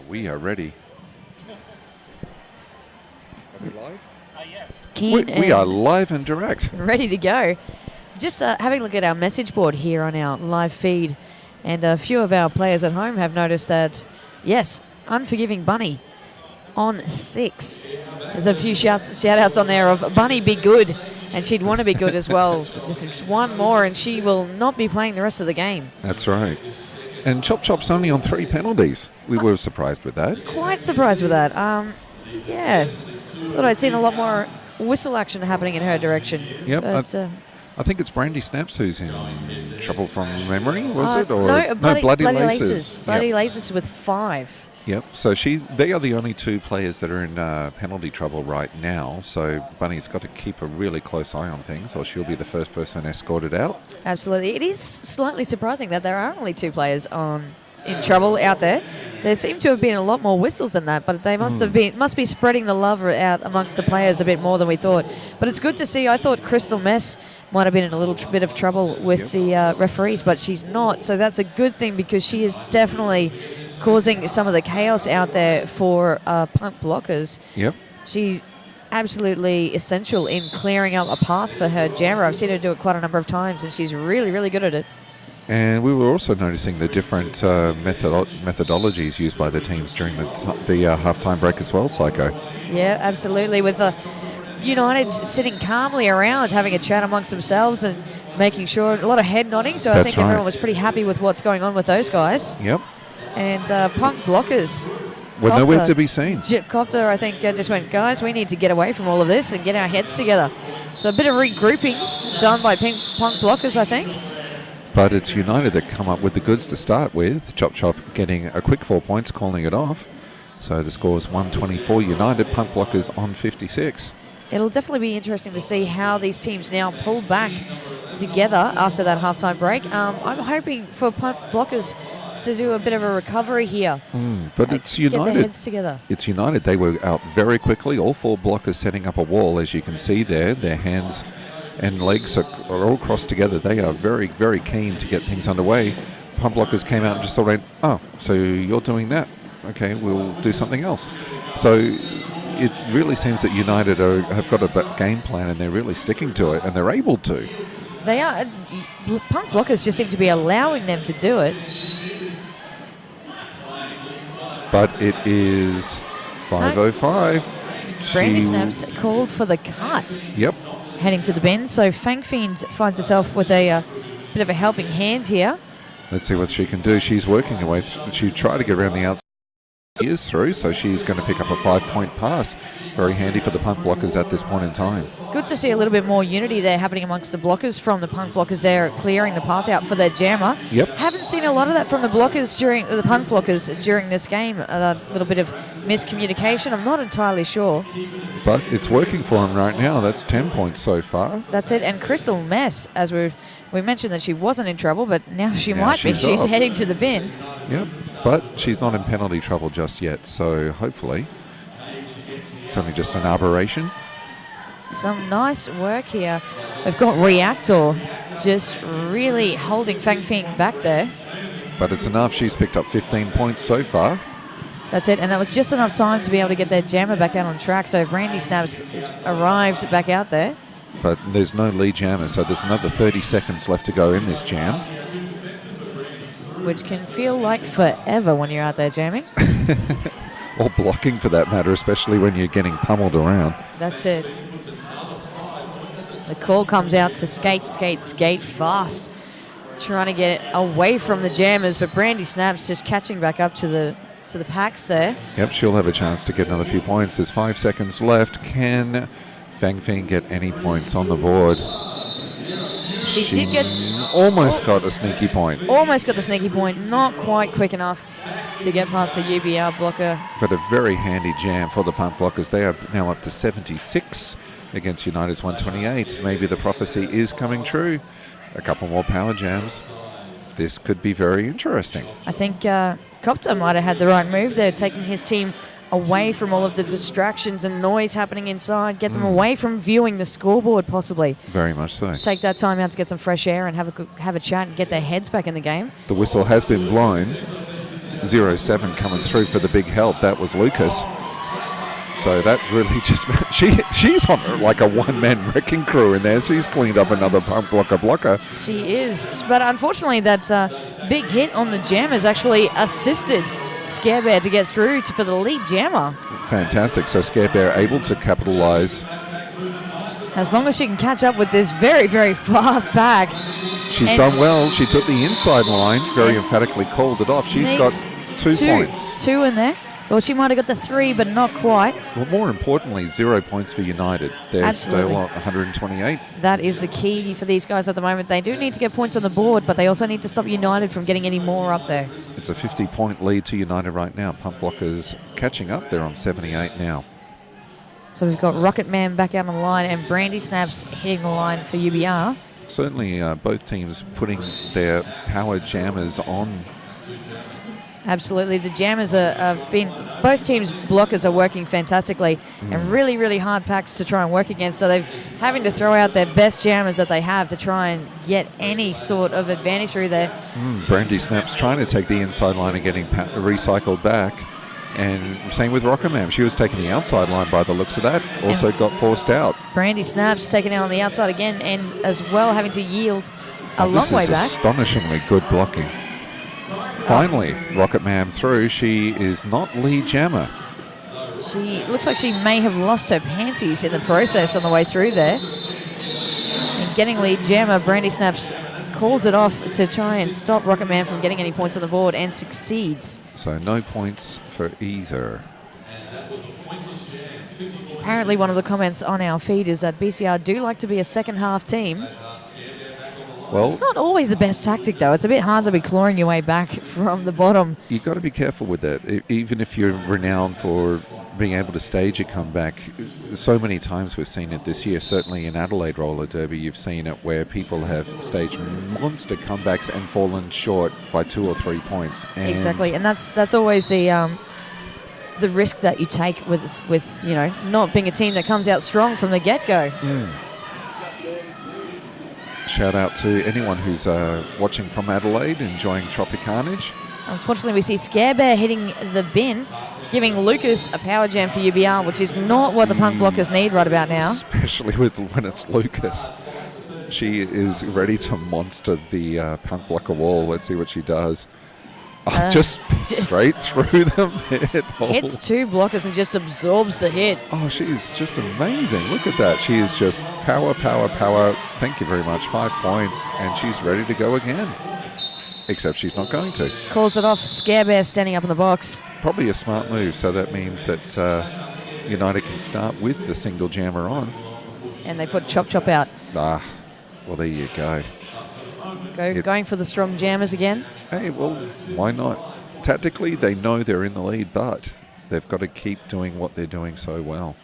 We are ready. Are we live? We are live and direct. Ready to go. Just having a look at our message board here on our live feed, and a few of our players at home have noticed that, yes, Unforgiving Bunny on 6. There's a few shout-outs on there of Bunny be good, and she'd want to be good as well. Just one more, and she will not be playing the rest of the game. That's right. And Chop Chop's only on 3 penalties. We were surprised with that. Quite surprised with that. Yeah, thought I'd seen a lot more whistle action happening in her direction. Yep. But, I think it's Brandy Snaps who's in trouble from memory, was it? Or no, Bloody Laces. Bloody Laces with 5. Yep. So they are the only 2 players that are in penalty trouble right now. So Bunny's got to keep a really close eye on things, or she'll be the first person escorted out. Absolutely. It is slightly surprising that there are only 2 players in trouble out there. There seem to have been a lot more whistles than that, but they must be spreading the love out amongst the players a bit more than we thought. But it's good to see. I thought Crystal Mess might have been in a little bit of trouble with the referees, but she's not. So that's a good thing, because she is definitely causing some of the chaos out there for punt blockers. Yep. She's absolutely essential in clearing up a path for her jammer. I've seen her do it quite a number of times, and she's really, really good at it. And we were also noticing the different methodologies used by the teams during the halftime break as well, Psycho. Yeah, absolutely. With United sitting calmly around, having a chat amongst themselves and making sure, a lot of head nodding. So I think everyone was pretty happy with what's going on with those guys. Yep. And punk blockers were nowhere to be seen. Copter, I think, just went, guys, we need to get away from all of this and get our heads together. So a bit of regrouping done by punk blockers, I think. But it's United that come up with the goods to start with. Chop Chop getting a quick 4 points, calling it off. So the score is 124 United, Punk Blockers on 56. It'll definitely be interesting to see how these teams now pull back together after that halftime break. I'm hoping for Punk Blockers to do a bit of a recovery here. But it's United. Get their heads together. It's United. They were out very quickly. All 4 blockers setting up a wall, as you can see there. Their hands and legs are all crossed together. They are very, very keen to get things underway. Pump blockers came out and just thought, oh, so you're doing that. Okay, we'll do something else. So it really seems that United have got a game plan, and they're really sticking to it, and they're able to. They are. Punk blockers just seem to be allowing them to do it. But it is 5:05. Brandy Snaps called for the cut. Yep. Heading to the bin. So Fang Fiend finds herself with a bit of a helping hand here. Let's see what she can do. She's working her way. She tried to get around the outside. She is through, so she's going to pick up a 5-point pass. Very handy for the punt blockers at this point in time. Good to see a little bit more unity there happening amongst the blockers from the punt blockers there, clearing the path out for their jammer. Yep. Haven't seen a lot of that from the blockers the punt blockers during this game. A little bit of miscommunication. I'm not entirely sure. But it's working for them right now. That's 10 points so far. That's it. And Crystal Mess, as we mentioned that she wasn't in trouble, but now she might be. She's off. heading to the bin. Yep. But she's not in penalty trouble just yet, so hopefully it's only just an aberration. Some nice work here. They've got Reactor just really holding Fang Fiend back there. But it's enough. She's picked up 15 points so far. That's it, and that was just enough time to be able to get their jammer back out on track. So Brandy Snaps has arrived back out there. But there's no lead jammer, so there's another 30 seconds left to go in this jam. Which can feel like forever when you're out there jamming. Or blocking for that matter, especially when you're getting pummeled around. That's it. The call comes out to skate fast. Trying to get away from the jammers, but Brandy Snaps just catching back up to the packs there. Yep, she'll have a chance to get another few points. There's 5 seconds left. Can Fang Fiend get any points on the board? She did get... Almost got a sneaky point. Almost got the sneaky point. Not quite quick enough to get past the UBR blocker. But a very handy jam for the punt blockers. They are now up to 76 against United's 128. Maybe the prophecy is coming true. A couple more power jams. This could be very interesting. I think Copter might have had the right move there, taking his team away from all of the distractions and noise happening inside, get them away from viewing the scoreboard possibly. Very much so. Take that time out to get some fresh air and have a chat and get their heads back in the game. The whistle has been blown. 07 coming through for the big help. That was Lucas. So that really just she's on like a one-man wrecking crew in there. She's cleaned up another pump blocker. She is. But unfortunately, that big hit on the jammers actually assisted Scare Bear to get through for the lead jammer. Fantastic. So Scare Bear able to capitalise. As long as she can catch up with this very, very fast bag. She's done well. She took the inside line, very emphatically called it off. She's got 2 points. 2 in there. Thought she might have got the 3, but not quite. Well, more importantly, 0 points for United. They're still on 128. That is the key for these guys at the moment. They do need to get points on the board, but they also need to stop United from getting any more up there. It's a 50-point lead to United right now. Pump blockers catching up. They're on 78 now. So we've got Rocket Man back out on the line and Brandy Snaps hitting the line for UBR. Certainly both teams putting their power jammers on. Absolutely. The jammers have been, both teams' blockers are working fantastically and really, really hard packs to try and work against. So they're having to throw out their best jammers that they have to try and get any sort of advantage through there. Brandy Snaps trying to take the inside line and getting recycled back. And same with Rocket Man. She was taking the outside line by the looks of that. Also got forced out. Brandy Snaps taking out on the outside again and as well having to yield a long way back. This is astonishingly good blocking. Finally, Rocket Man through. She is not lead jammer. She looks like she may have lost her panties in the process on the way through there. And getting lead jammer, Brandy Snaps calls it off to try and stop Rocket Man from getting any points on the board and succeeds. So no points for either. Apparently one of the comments on our feed is that BCR do like to be a second half team. Well, it's not always the best tactic, though. It's a bit hard to be clawing your way back from the bottom. You've got to be careful with that. Even if you're renowned for being able to stage a comeback, so many times we've seen it this year. Certainly in Adelaide Roller Derby, you've seen it where people have staged monster comebacks and fallen short by 2 or 3 points. And exactly, and that's always the risk that you take with you know, not being a team that comes out strong from the get-go. Shout out to anyone who's watching from Adelaide, enjoying Tropicarnage. Unfortunately, we see Scare Bear hitting the bin, giving Lucas a power jam for UBR, which is not what the punk blockers need right about now. Especially when it's Lucas. She is ready to monster the punk blocker wall. Let's see what she does. Just straight through them. Hits 2 blockers and just absorbs the hit. Oh, she's just amazing. Look at that. She is just power, power, power. Thank you very much. 5 points. And she's ready to go again. Except she's not going to. Calls it off. Scare Bear standing up in the box. Probably a smart move. So that means that United can start with the single jammer on. And they put Chop Chop out. Well, there you go. Going for the strong jammers again. Hey, well, why not? Tactically, they know they're in the lead, but they've got to keep doing what they're doing so well.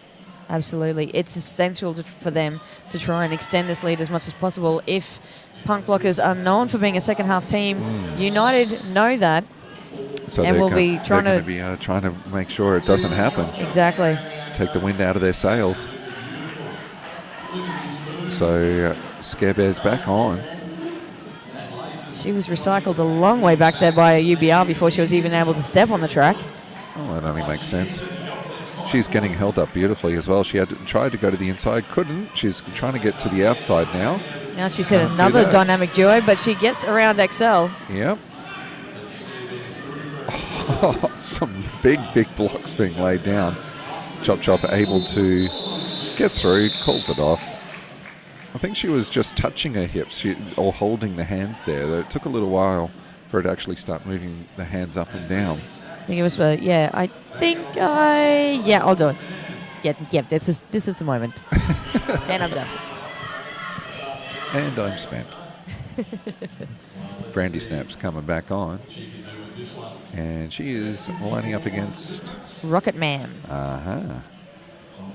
Absolutely. It's essential for them to try and extend this lead as much as possible. If punk blockers are known for being a second half team, United know that. So and we'll be trying to make sure it doesn't happen. Exactly. Take the wind out of their sails. So Scare Bear's back on. She was recycled a long way back there by a UBR before she was even able to step on the track. Oh, that only makes sense. She's getting held up beautifully as well. She had tried to go to the inside, couldn't. She's trying to get to the outside now. Now she's hit another dynamic duo, but she gets around XL. Yep. Oh, some big blocks being laid down. Chop Chop able to get through, calls it off. I think she was just touching her hips or holding the hands there. It took a little while for her to actually start moving the hands up and down. I think it was I'll do it. Yeah, this is the moment. And I'm done. And I'm spent. Brandy Snaps coming back on. And she is lining up against Rocket Man.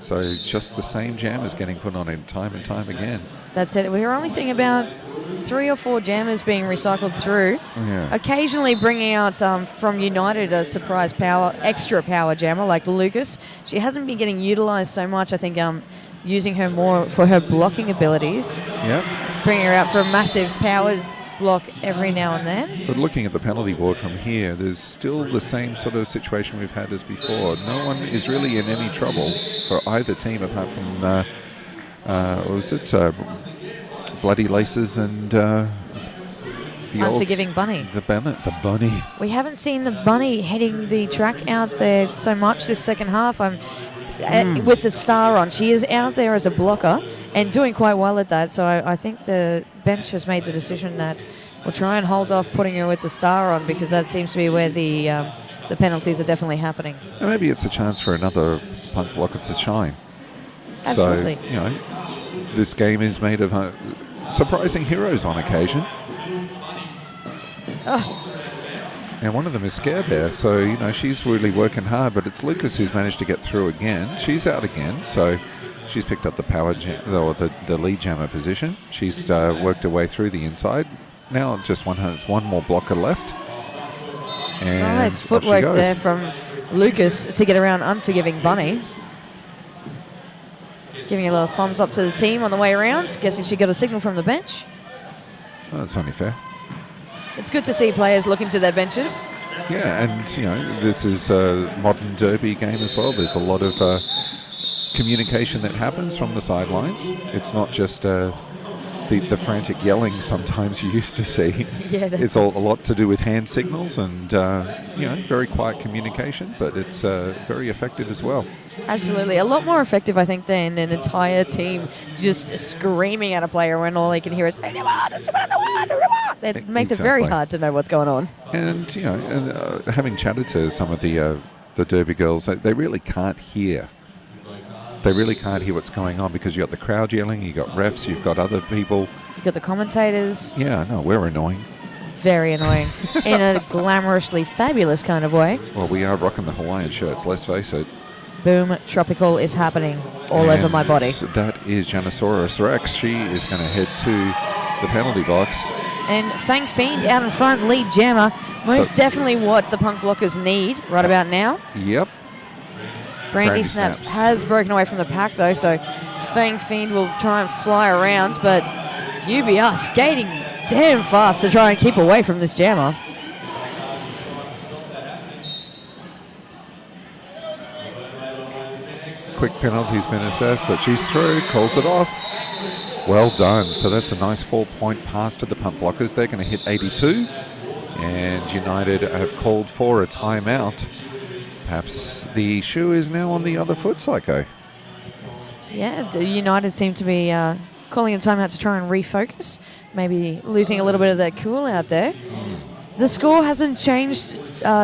So just the same jammers getting put on it time and time again. That's it. We're only seeing about 3 or 4 jammers being recycled through. Yeah. Occasionally bringing out from United a surprise extra power jammer like Lucas. She hasn't been getting utilised so much. I think using her more for her blocking abilities. Yep. Bringing her out for a massive block every now and then. But looking at the penalty board from here, there's still the same sort of situation we've had as before. No one is really in any trouble for either team apart from, what was it, Bloody Laces and the Unforgiving Bunny. The bunny. We haven't seen the bunny heading the track out there so much this second half. With the star on. She is out there as a blocker and doing quite well at that. So I think the bench has made the decision that we'll try and hold off putting her with the star on, because that seems to be where the penalties are definitely happening. And maybe it's a chance for another punk blocker to shine. Absolutely. So, this game is made of surprising heroes on occasion. And one of them is Scare Bear, so, she's really working hard, but it's Lucas who's managed to get through again. She's out again, so she's picked up the the lead jammer position. She's worked her way through the inside. Now just one more blocker left. And nice footwork there from Lucas to get around Unforgiving Bunny. Giving a little thumbs up to the team on the way around. Guessing she got a signal from the bench. Well, that's only fair. It's good to see players look into their benches. Yeah, and this is a modern derby game as well. There's a lot of communication that happens from the sidelines. It's not just the frantic yelling sometimes you used to see. Yeah, it's a lot to do with hand signals and very quiet communication, but it's very effective as well. Absolutely. A lot more effective, I think, than an entire team just screaming at a player when all they can hear is it makes it very hard to know what's going on. And, having chatted to some of the Derby girls, they really can't hear. They really can't hear what's going on because you've got the crowd yelling, you've got refs, you've got other people. You've got the commentators. Yeah, no, we're annoying. Very annoying. In a glamorously fabulous kind of way. Well, we are rocking the Hawaiian shirts, let's face it. Boom, tropical is happening all over my body. That is Janosaurus Rex. She is going to head to the penalty box. And Fang Fiend out in front, lead jammer. Most definitely what the punk blockers need right about now. Yep. Brandy Snaps has broken away from the pack though, so Fang Fiend will try and fly around, but UBR skating damn fast to try and keep away from this jammer. Quick penalty's been assessed, but she's through, calls it off. Well done. So that's a nice 4-point pass to the pump blockers. They're going to hit 82, and United have called for a timeout. Perhaps the shoe is now on the other foot, Psycho. Yeah, the United seem to be calling a timeout to try and refocus. Maybe losing a little bit of their cool out there. The score hasn't changed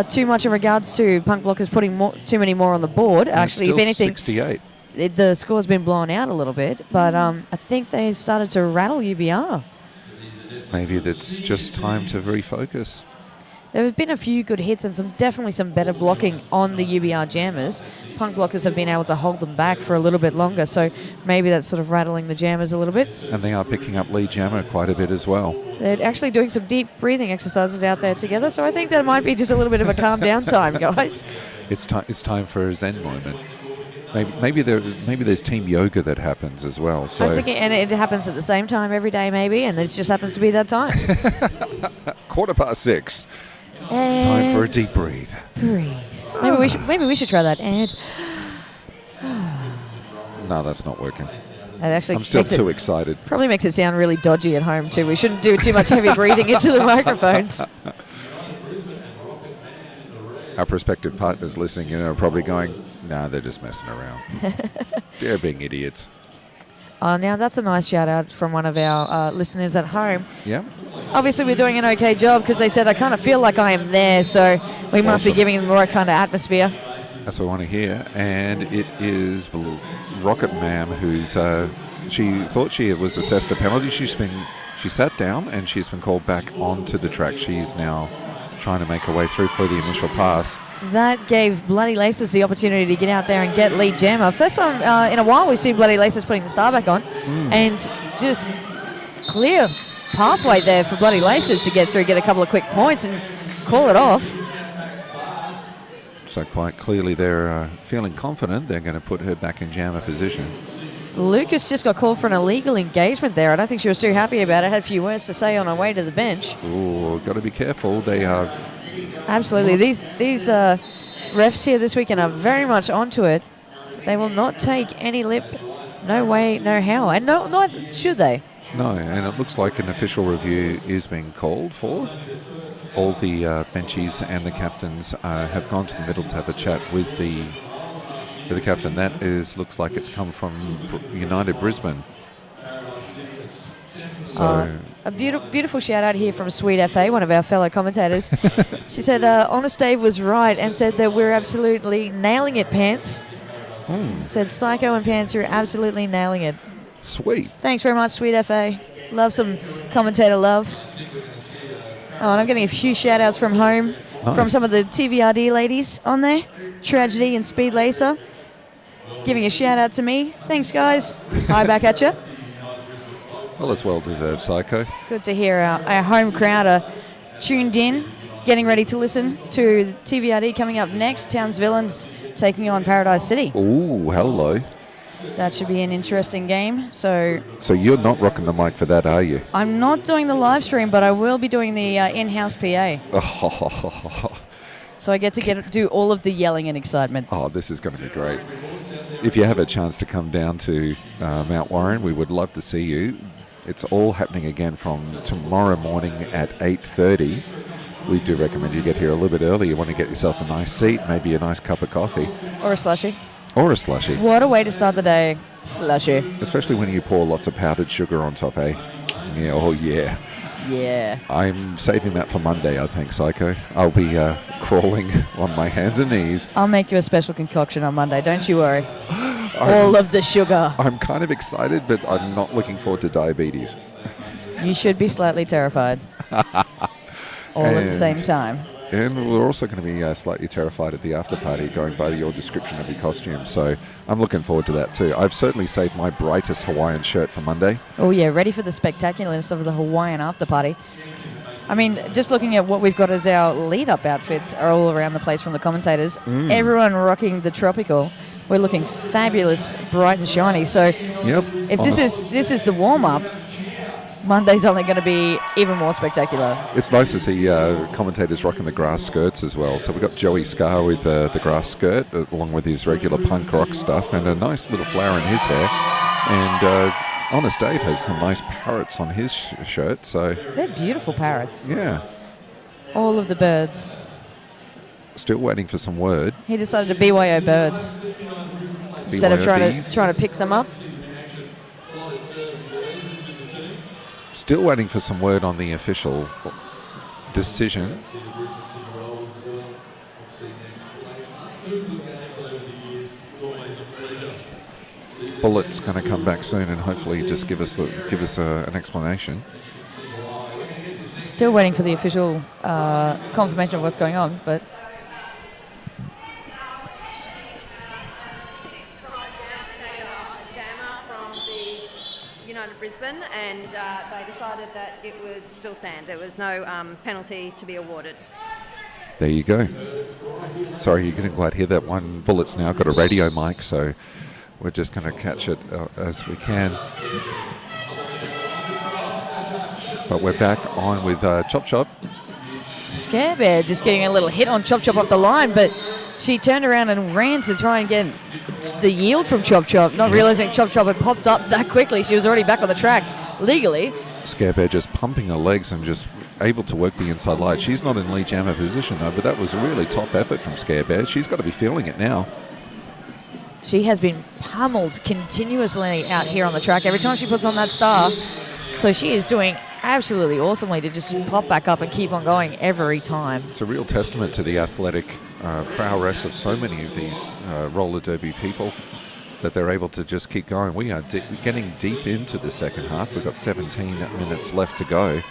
too much in regards to punk blockers putting too many more on the board. Actually, if anything, 68. The score's been blown out a little bit, but I think they started to rattle UBR. Maybe it's just time to refocus. There have been a few good hits and definitely some better blocking on the UBR jammers. Punk blockers have been able to hold them back for a little bit longer, so maybe that's sort of rattling the jammers a little bit. And they are picking up lead jammer quite a bit as well. They're actually doing some deep breathing exercises out there together, so I think that might be just a little bit of a calm down time, guys. It's time for a Zen moment. Maybe there's team yoga that happens as well. So. I was thinking, and it happens at the same time every day, maybe, and this just happens to be that time. 6:15. And time for a deep breathe. Maybe we should try that. And no, that's not working. That actually I'm still too excited. Probably makes it sound really dodgy at home too. We shouldn't do too much heavy breathing into the microphones. Our prospective partners listening are probably going, nah, they're just messing around. They're being idiots. Now that's a nice shout out from one of our listeners at home. Yeah. Obviously we're doing an okay job because they said I kind of feel like I am there, so we must be giving them the right kind of atmosphere. That's what I want to hear. And it is Rocket Ma'am who's she thought she was assessed a penalty. She sat down and she's been called back onto the track. She's now trying to make her way through for the initial pass. That gave Bloody Laces the opportunity to get out there and get lead jammer. First time in a while we've seen Bloody Laces putting the star back on, and just clear pathway there for Bloody Laces to get through, get a couple of quick points and call it off. So quite clearly they're feeling confident they're going to put her back in jammer position. Lucas just got called for an illegal engagement there. I don't think she was too happy about it. Had a few words to say on her way to the bench. Oh, got to be careful. They are... Absolutely. These refs here this weekend are very much onto it. They will not take any lip. No way, no how. And no, should they? No, and it looks like an official review is being called for. All the benchies and the captains have gone to the middle to have a chat with the captain. That looks like it's come from United Brisbane. So a beautiful shout out here from Sweet FA, one of our fellow commentators. She said, Honest Dave was right and said that we're absolutely nailing it, Pants. Said Psycho and Pants, you're absolutely nailing it. Sweet. Thanks very much, Sweet FA. Love some commentator love. Oh, and I'm getting a few shout outs from home from some of the TVRD ladies on there. Tragedy and Speed Lacer. Giving a shout out to me. Thanks, guys. Hi back at you. Well, it's well deserved, Psycho. Good to hear our home crowd are tuned in, getting ready to listen to TVRD coming up next. Towns Villains taking on Paradise City. Ooh, hello. That should be an interesting game. So you're not rocking the mic for that, are you? I'm not doing the live stream, but I will be doing the in-house PA. So I get to do all of the yelling and excitement. Oh, this is going to be great. If you have a chance to come down to Mount Warren, we would love to see you. It's all happening again from tomorrow morning at 8:30. We do recommend you get here a little bit early. You want to get yourself a nice seat, maybe a nice cup of coffee. Or a slushie. Or a slushie. What a way to start the day. Slushie. Especially when you pour lots of powdered sugar on top, eh? Yeah, oh yeah. Yeah. I'm saving that for Monday, I think, Psycho. I'll be crawling on my hands and knees. I'll make you a special concoction on Monday, don't you worry. All of the sugar. I'm kind of excited, but I'm not looking forward to diabetes. You should be slightly terrified. All at the same time. And we're also going to be slightly terrified at the after party, going by your description of your costume. So I'm looking forward to that too. I've certainly saved my brightest Hawaiian shirt for Monday. Oh yeah, ready for the spectacularness of the Hawaiian after party. I mean, just looking at what we've got as our lead-up outfits are all around the place from the commentators. Everyone rocking the tropical. We're looking fabulous, bright and shiny. So if this is the warm-up, Monday's only going to be even more spectacular. It's nice to see commentators rocking the grass skirts as well. So we've got Joey Scar with the grass skirt, along with his regular punk rock stuff, and a nice little flower in his hair. And Honest Dave has some nice parrots on his shirt. So they're beautiful parrots. Yeah. All of the birds. Still waiting for some word. He decided to BYO birds instead of trying to pick some up. Still waiting for some word on the official decision. Bullet's going to come back soon and hopefully just give us an explanation. Still waiting for the official confirmation of what's going on, but. Brisbane, and they decided that it would still stand. There was no penalty to be awarded. There you go. Sorry, you couldn't quite hear that one. Bullet's now got a radio mic, so we're just going to catch it as we can. But we're back on with Chop Chop. Scare Bear just getting a little hit on Chop Chop off the line, but she turned around and ran to try and get the yield from Chop Chop, not realising Chop Chop had popped up that quickly. She was already back on the track legally. Scare Bear just pumping her legs and just able to work the inside line. She's not in lead jammer position though, but that was a really top effort from Scare Bear. She's got to be feeling it now. She has been pummeled continuously out here on the track every time she puts on that star. So she is doing absolutely awesomely to just pop back up and keep on going every time. It's a real testament to the athletic prowess of so many of these roller derby people that they're able to just keep going. We are getting deep into the second half. We've got 17 minutes left to go.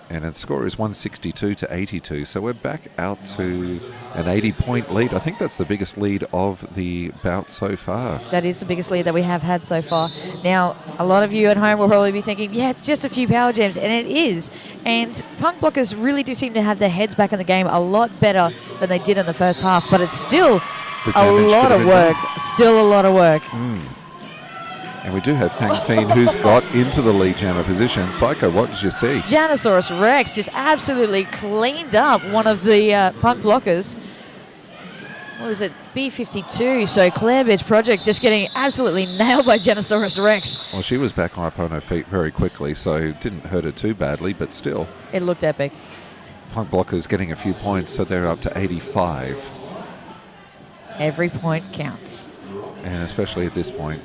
And the score is 162 to 82. So we're back out to an 80-point lead. I think that's the biggest lead of the bout so far. That is the biggest lead that we have had so far. Now, a lot of you at home will probably be thinking, yeah, it's just a few power jams, and it is. And punk blockers really do seem to have their heads back in the game a lot better than they did in the first half, but it's still a lot of work. Still a lot of work. And we do have Fang Fiend, who's got into the lead jammer position. Psycho, what did you see? Janosaurus Rex just absolutely cleaned up one of the punk blockers. What was it? B52. So Claire Bitch Project just getting absolutely nailed by Janosaurus Rex. Well, she was back up on her feet very quickly, so it didn't hurt her too badly, but still. It looked epic. Punk blockers getting a few points, so they're up to 85. Every point counts. And especially at this point.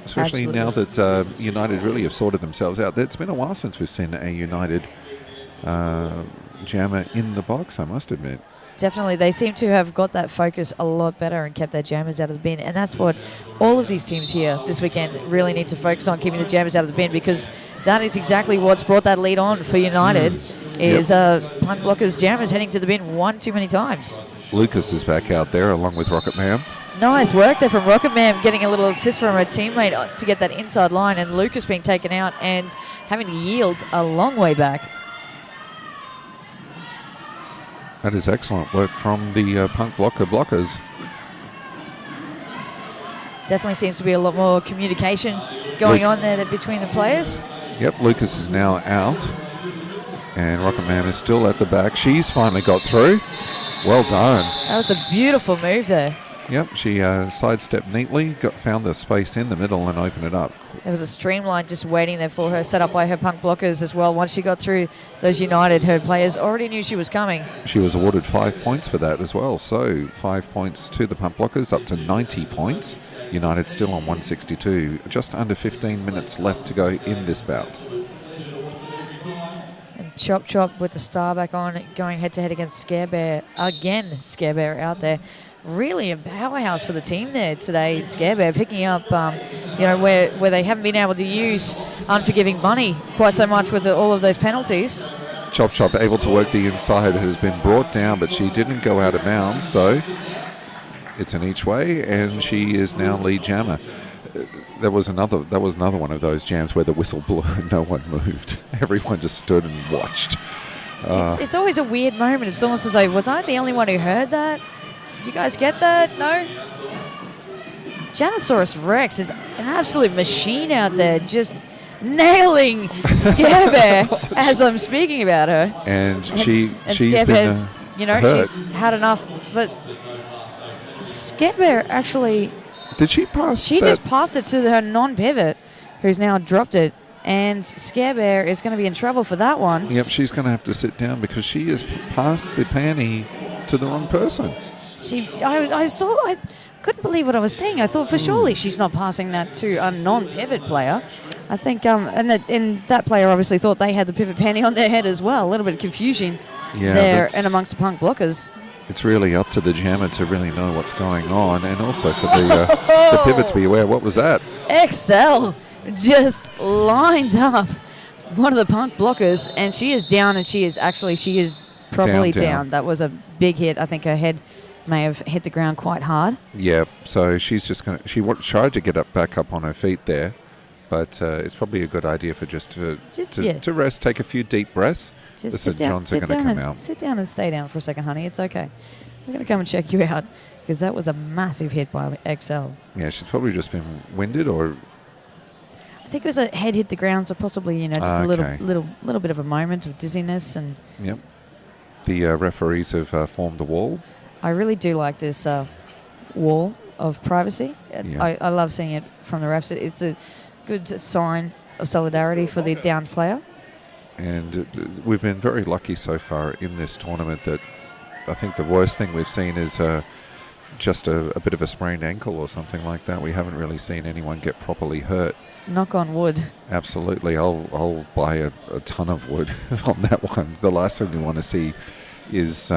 Especially Absolutely. now that United really have sorted themselves out. It's been a while since we've seen a United jammer in the box, I must admit. Definitely. They seem to have got that focus a lot better and kept their jammers out of the bin. And that's what all of these teams here this weekend really need to focus on, keeping the jammers out of the bin, because that is exactly what's brought that lead on for United, is punk blockers, jammers heading to the bin one too many times. Lucas is back out there along with Rocket Man. Nice work there from Rocket Man, getting a little assist from her teammate to get that inside line, and Lucas being taken out and having to yield a long way back. That is excellent work from the punk blockers. Definitely seems to be a lot more communication going on there between the players. Yep, Lucas is now out. And Rocket Man is still at the back. She's finally got through. Well done. That was a beautiful move there. Yep, she sidestepped neatly, found the space in the middle and opened it up. There was a streamline just waiting there for her, set up by her punk blockers as well. Once she got through those United, her players already knew she was coming. She was awarded 5 points for that as well. So 5 points to the punk blockers, up to 90 points. United still on 162. Just under 15 minutes left to go in this bout. And Chop with the star back on, going head-to-head against Scare Bear. Again, Scare Bear out there. Really a powerhouse for the team there today. Scare Bear picking up, where they haven't been able to use Unforgiving Bunny quite so much with all of those penalties. Chop able to work the inside, has been brought down, but she didn't go out of bounds, so it's an each way, and she is now lead jammer. That was another one of those jams where the whistle blew and no one moved. Everyone just stood and watched. It's always a weird moment. It's almost as though, was I the only one who heard that? Did you guys get that? No? Janosaurus Rex is an absolute machine out there, just nailing Scare Bear as I'm speaking about her. And she's Scare been Bear's, hurt. she's had enough. But Scare Bear actually... Did she pass She that? just passed it to her non-pivot, who's now dropped it. And Scare Bear is going to be in trouble for that one. Yep, she's going to have to sit down because she has passed the panty to the wrong person. I couldn't believe what I was seeing. I thought for surely she's not passing that to a non-pivot player. I think, and that player obviously thought they had the pivot panty on their head as well. A little bit of confusion there and amongst the punk blockers. It's really up to the jammer to really know what's going on, and also for the pivot to be aware. What was that? XL just lined up one of the punk blockers, and she is down, and she is probably down. That was a big hit. I think her head may have hit the ground quite hard. Yeah, so she's just going to... She tried to get back up on her feet there, but it's probably a good idea for to rest, take a few deep breaths. Just sit down, sit down and stay down for a second, honey. It's okay. We're going to come and check you out, because that was a massive hit by XL. Yeah, she's probably just been winded, or... I think it was a head hit the ground, so possibly, just a little bit of a moment of dizziness. And yep. The referees have formed a wall. I really do like this wall of privacy. Yeah. I love seeing it from the refs. It's a good sign of solidarity for the downed player. And we've been very lucky so far in this tournament that I think the worst thing we've seen is just a bit of a sprained ankle or something like that. We haven't really seen anyone get properly hurt. Knock on wood. Absolutely. I'll buy a ton of wood on that one. The last thing we want to see is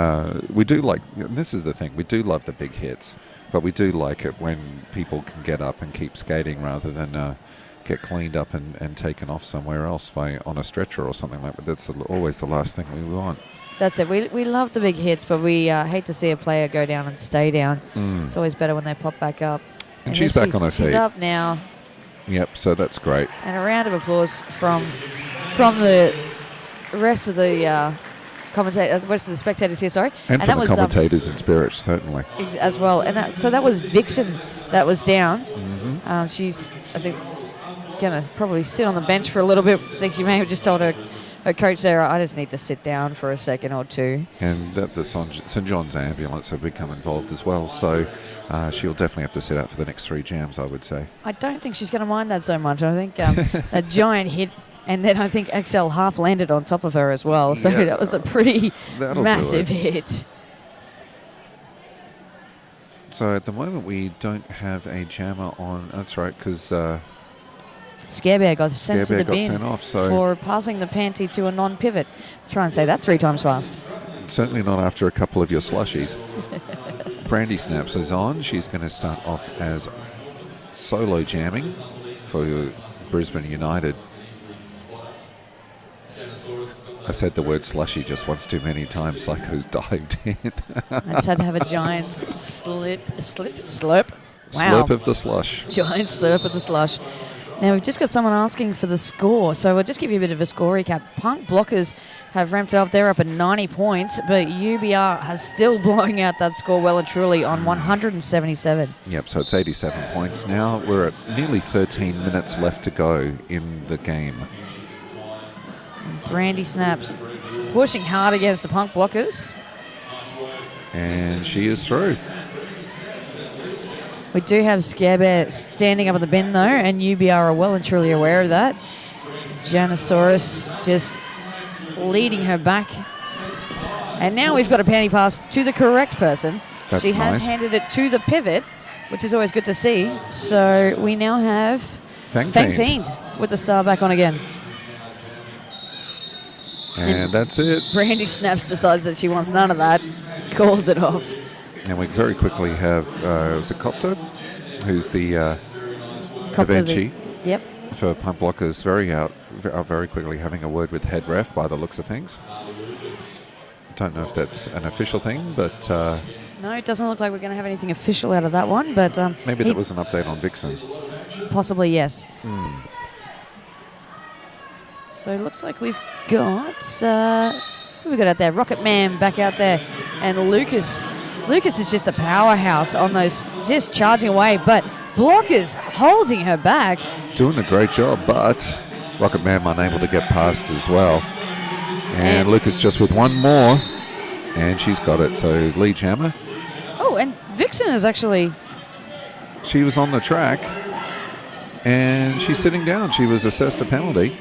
we do like, and this is the thing, we do love the big hits, but we do like it when people can get up and keep skating rather than get cleaned up and taken off somewhere else on a stretcher or something like that. That's always the last thing we want. That's it. We love the big hits, but we hate to see a player go down and stay down. It's always better when they pop back up. And she's back on her feet. She's up now. Yep, so that's great. And a round of applause from the rest of the rest of the spectators here, sorry. And from the commentators in spirit, certainly. As well. And so that was Vixen that was down. Mm-hmm. She's, I think, going to probably sit on the bench for a little bit. I think she may have just told her coach there, I just need to sit down for a second or two. And the St John's ambulance have become involved as well, so she'll definitely have to sit out for the next 3 jams, I would say. I don't think she's going to mind that so much. I think that giant hit, and then I think XL half landed on top of her as well. So that was a pretty massive hit. So at the moment we don't have a jammer on. That's right, because Scarebear got sent to the bin sent off, so for passing the panty to a non-pivot. Try and say that 3 times fast. Certainly not after a couple of your slushies. Brandy Snaps is on. She's going to start off as solo jamming for Brisbane United. I said the word slushy just once too many times. Psycho's dived in. I just had to have a giant slurp. Wow. Slurp of the slush. Giant slurp of the slush. Now, we've just got someone asking for the score, so we'll just give you a bit of a score recap. Punk Blockers have ramped it up. They're up at 90 points, but UBR has still blowing out that score well and truly on 177. Yep, so it's 87 points now. We're at nearly 13 minutes left to go in the game. Brandy Snaps pushing hard against the Punk Blockers. And she is through. We do have Scarebear standing up in the bin, though, and UBR are well and truly aware of that. Janosaurus just leading her back. And now we've got a panty pass to the correct person. That's she has nice. handed it to the pivot, which is always good to see. So we now have Fang Fiend with the star back on again. And that's it. Brandy Snaps decides that she wants none of that, calls it off. And we very quickly have, was it Copter? Who's the Benchi Yep. for Pump Blockers, very quickly having a word with head ref by the looks of things. Don't know if that's an official thing, but... no, it doesn't look like we're going to have anything official out of that one, but... maybe that was an update on Vixen. Possibly, yes. So it looks like we've got... who we got out there? Rocket Man back out there. And Lucas is just a powerhouse on those, just charging away, but Blockers holding her back. Doing a great job, but Rocket Man unable to get past as well. And Lucas just with one more, and she's got it. So lead jammer. Oh, and Vixen is actually... She was on the track, and she's sitting down. She was assessed a penalty.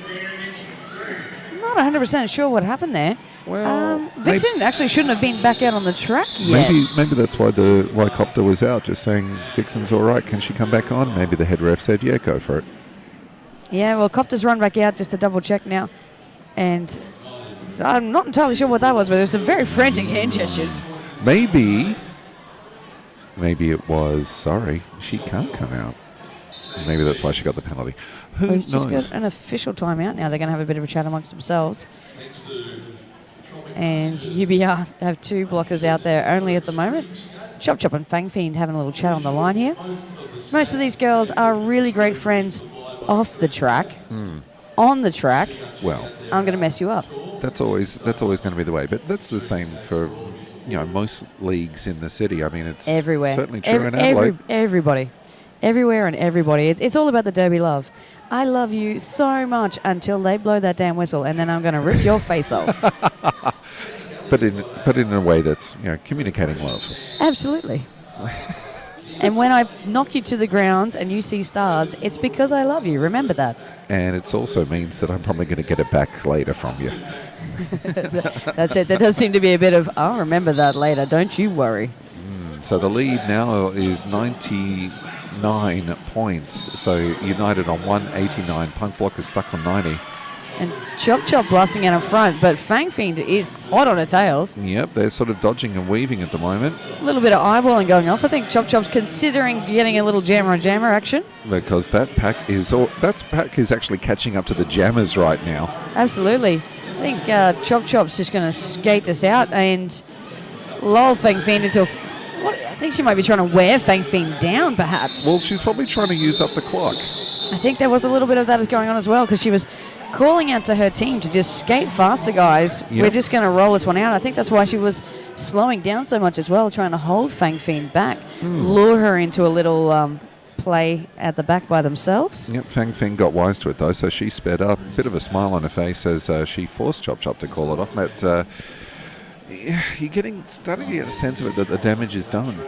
Not 100% sure what happened there. Well, Vixen actually shouldn't have been back out on the track yet. Maybe that's why Copter was out, just saying Vixen's all right. Can she come back on? Maybe the head ref said, yeah, go for it. Yeah, well, Copter's run back out just to double check now, and I'm not entirely sure what that was, but there was some very frantic hand gestures. Maybe it was, sorry, she can't come out. Maybe that's why she got the penalty. Who knows? We've just got an official timeout now. They're going to have a bit of a chat amongst themselves. And UBR have 2 blockers out there only at the moment. Chop Chop and Fang Fiend having a little chat on the line here. Most of these girls are really great friends off the track. On the track, well, I'm going to mess you up. That's always going to be the way. But that's the same for most leagues in the city. I mean, it's everywhere. Certainly true in Adelaide. Everybody. Everywhere and everybody. It's all about the Derby love. I love you so much until they blow that damn whistle, and then I'm going to rip your face off. But in a way that's communicating love. Absolutely. And when I knock you to the ground and you see stars, it's because I love you. Remember that. And it also means that I'm probably going to get it back later from you. That's it. There does seem to be a bit of, I'll remember that later. Don't you worry. So the lead now is 99 points. So United on 189. Punk Block is stuck on 90. And Chop Chop blasting out in front, but Fang Fiend is hot on her tails. Yep, they're sort of dodging and weaving at the moment. A little bit of eyeballing going off. I think Chop Chop's considering getting a little jammer on jammer action. Because that pack is actually catching up to the jammers right now. Absolutely. I think Chop Chop's just going to skate this out and lull Fang Fiend into I think she might be trying to wear Fang Fiend down, perhaps. Well, she's probably trying to use up the clock. I think there was a little bit of that is going on as well, because she was calling out to her team to just skate faster, guys. Yep. We're just going to roll this one out. I think that's why she was slowing down so much as well, trying to hold Fang Fiend back, lure her into a little play at the back by themselves. Yep, Fang Feng got wise to it, though, so she sped up. Bit of a smile on her face as she forced Chop Chop to call it off. But you're starting to get a sense of it that the damage is done.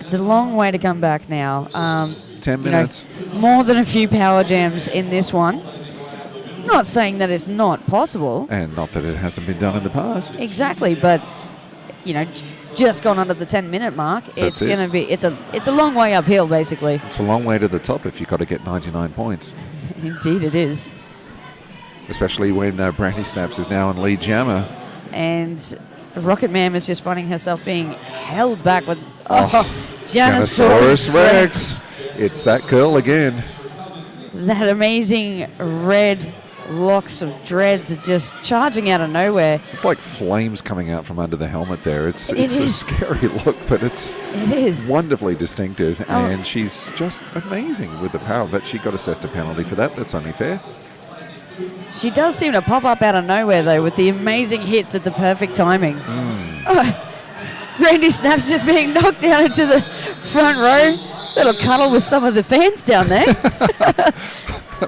It's a long way to come back now. 10 minutes. More than a few power jams in this one. Not saying that it's not possible. And not that it hasn't been done in the past. Exactly, but just gone under the 10-minute mark. It's going to be. It's a long way uphill, basically. It's a long way to the top if you've got to get 99 points. Indeed, it is. Especially when Brandy Snaps is now in lead jammer. And Rocket Man is just finding herself being held back with Janosaurus Rex. It's that girl again. That amazing red locks of dreads are just charging out of nowhere. It's like flames coming out from under the helmet there. It's is a scary look, but it is wonderfully distinctive. And she's just amazing with the power, but she got assessed a penalty for that. That's only fair. She does seem to pop up out of nowhere, though, with the amazing hits at the perfect timing. Randy Snaps just being knocked down into the front row. Little cuddle with some of the fans down there.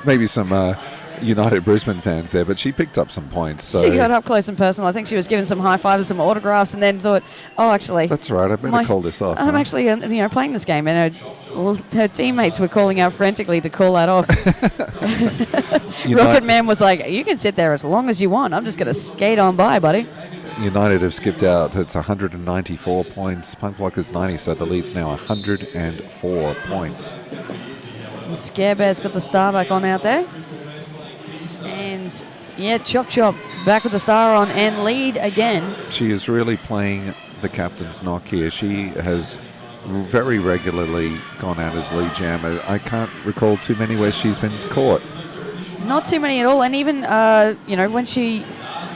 Maybe some United Brisbane fans there, but she picked up some points. So she got up close and personal. I think she was given some high fives, some autographs, and then thought, actually, that's right, I better call this off. I'm actually playing this game, and her teammates were calling out frantically to call that off. Rocket Man was like, you can sit there as long as you want. I'm just going to skate on by, buddy. United have skipped out. It's 194 points. Punk Blockers 90, so the lead's now 104 points. The Scare Bear's got the star back on out there. And, Chop Chop back with the star on and lead again. She is really playing the captain's knock here. She has very regularly gone out as lead jammer. I can't recall too many where she's been caught. Not too many at all. And even, when she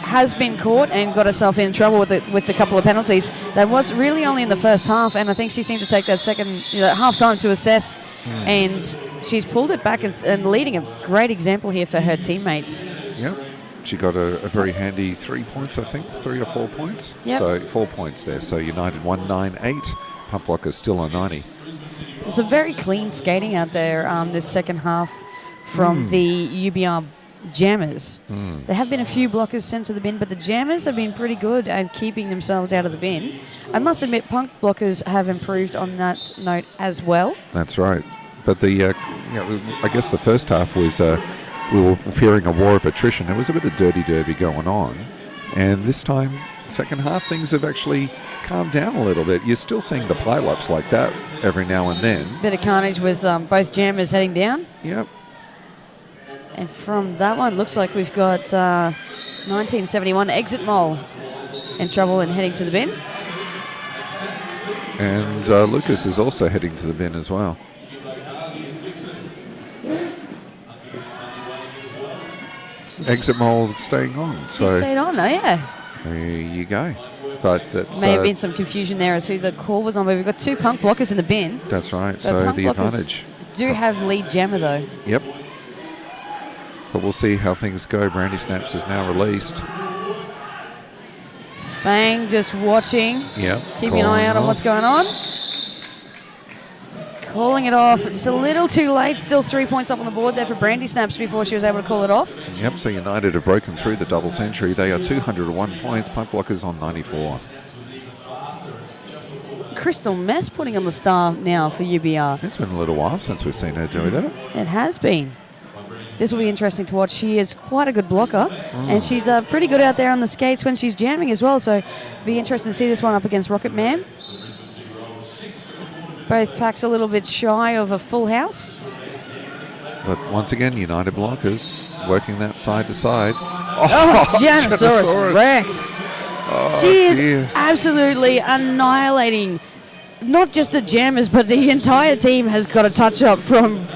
has been caught and got herself in trouble with a couple of penalties, that was really only in the first half, and I think she seemed to take that second half time to assess, and she's pulled it back and leading a great example here for her teammates. Yep. She got a very handy 3 points, I think, 3 or 4 points. Yep. So 4 points there. So United 198, Pump Blockers still on 90. It's a very clean skating out there this second half from the UBR jammers. There have been a few blockers sent to the bin, but the jammers have been pretty good at keeping themselves out of the bin. I must admit, punk blockers have improved on that note as well. That's right. But I guess the first half was we were fearing a war of attrition. There was a bit of dirty derby going on, and this time, second half, things have actually calmed down a little bit. You're still seeing the pile-ups like that every now and then. Bit of carnage with both jammers heading down. Yep. And from that one, looks like we've got 1971 Exit Mole in trouble and heading to the bin. And Lucas is also heading to the bin as well. Exit Mole staying on. She stayed on, yeah. There you go. But that's may have been some confusion there as who the call was on, but we've got 2 punk blockers in the bin. That's right. So the advantage. Do have lead jammer though. Yep. But we'll see how things go. Brandy Snaps is now released. Fang just watching. Yep. Keeping an eye out on what's going on. Calling it off. Just a little too late. Still 3 points up on the board there for Brandy Snaps before she was able to call it off. Yep, so United have broken through the double century. They are 201 points. Punk Blockers on 94. Crystal Mess putting on the star now for UBR. It's been a little while since we've seen her do that. It has been. This will be interesting to watch. She is quite a good blocker, and she's pretty good out there on the skates when she's jamming as well, so it'll be interesting to see this one up against Rocket Man. Both packs a little bit shy of a full house. But once again, United Blockers working that side to side. Janosaurus Rex. She is absolutely annihilating not just the jammers, but the entire team has got a touch-up from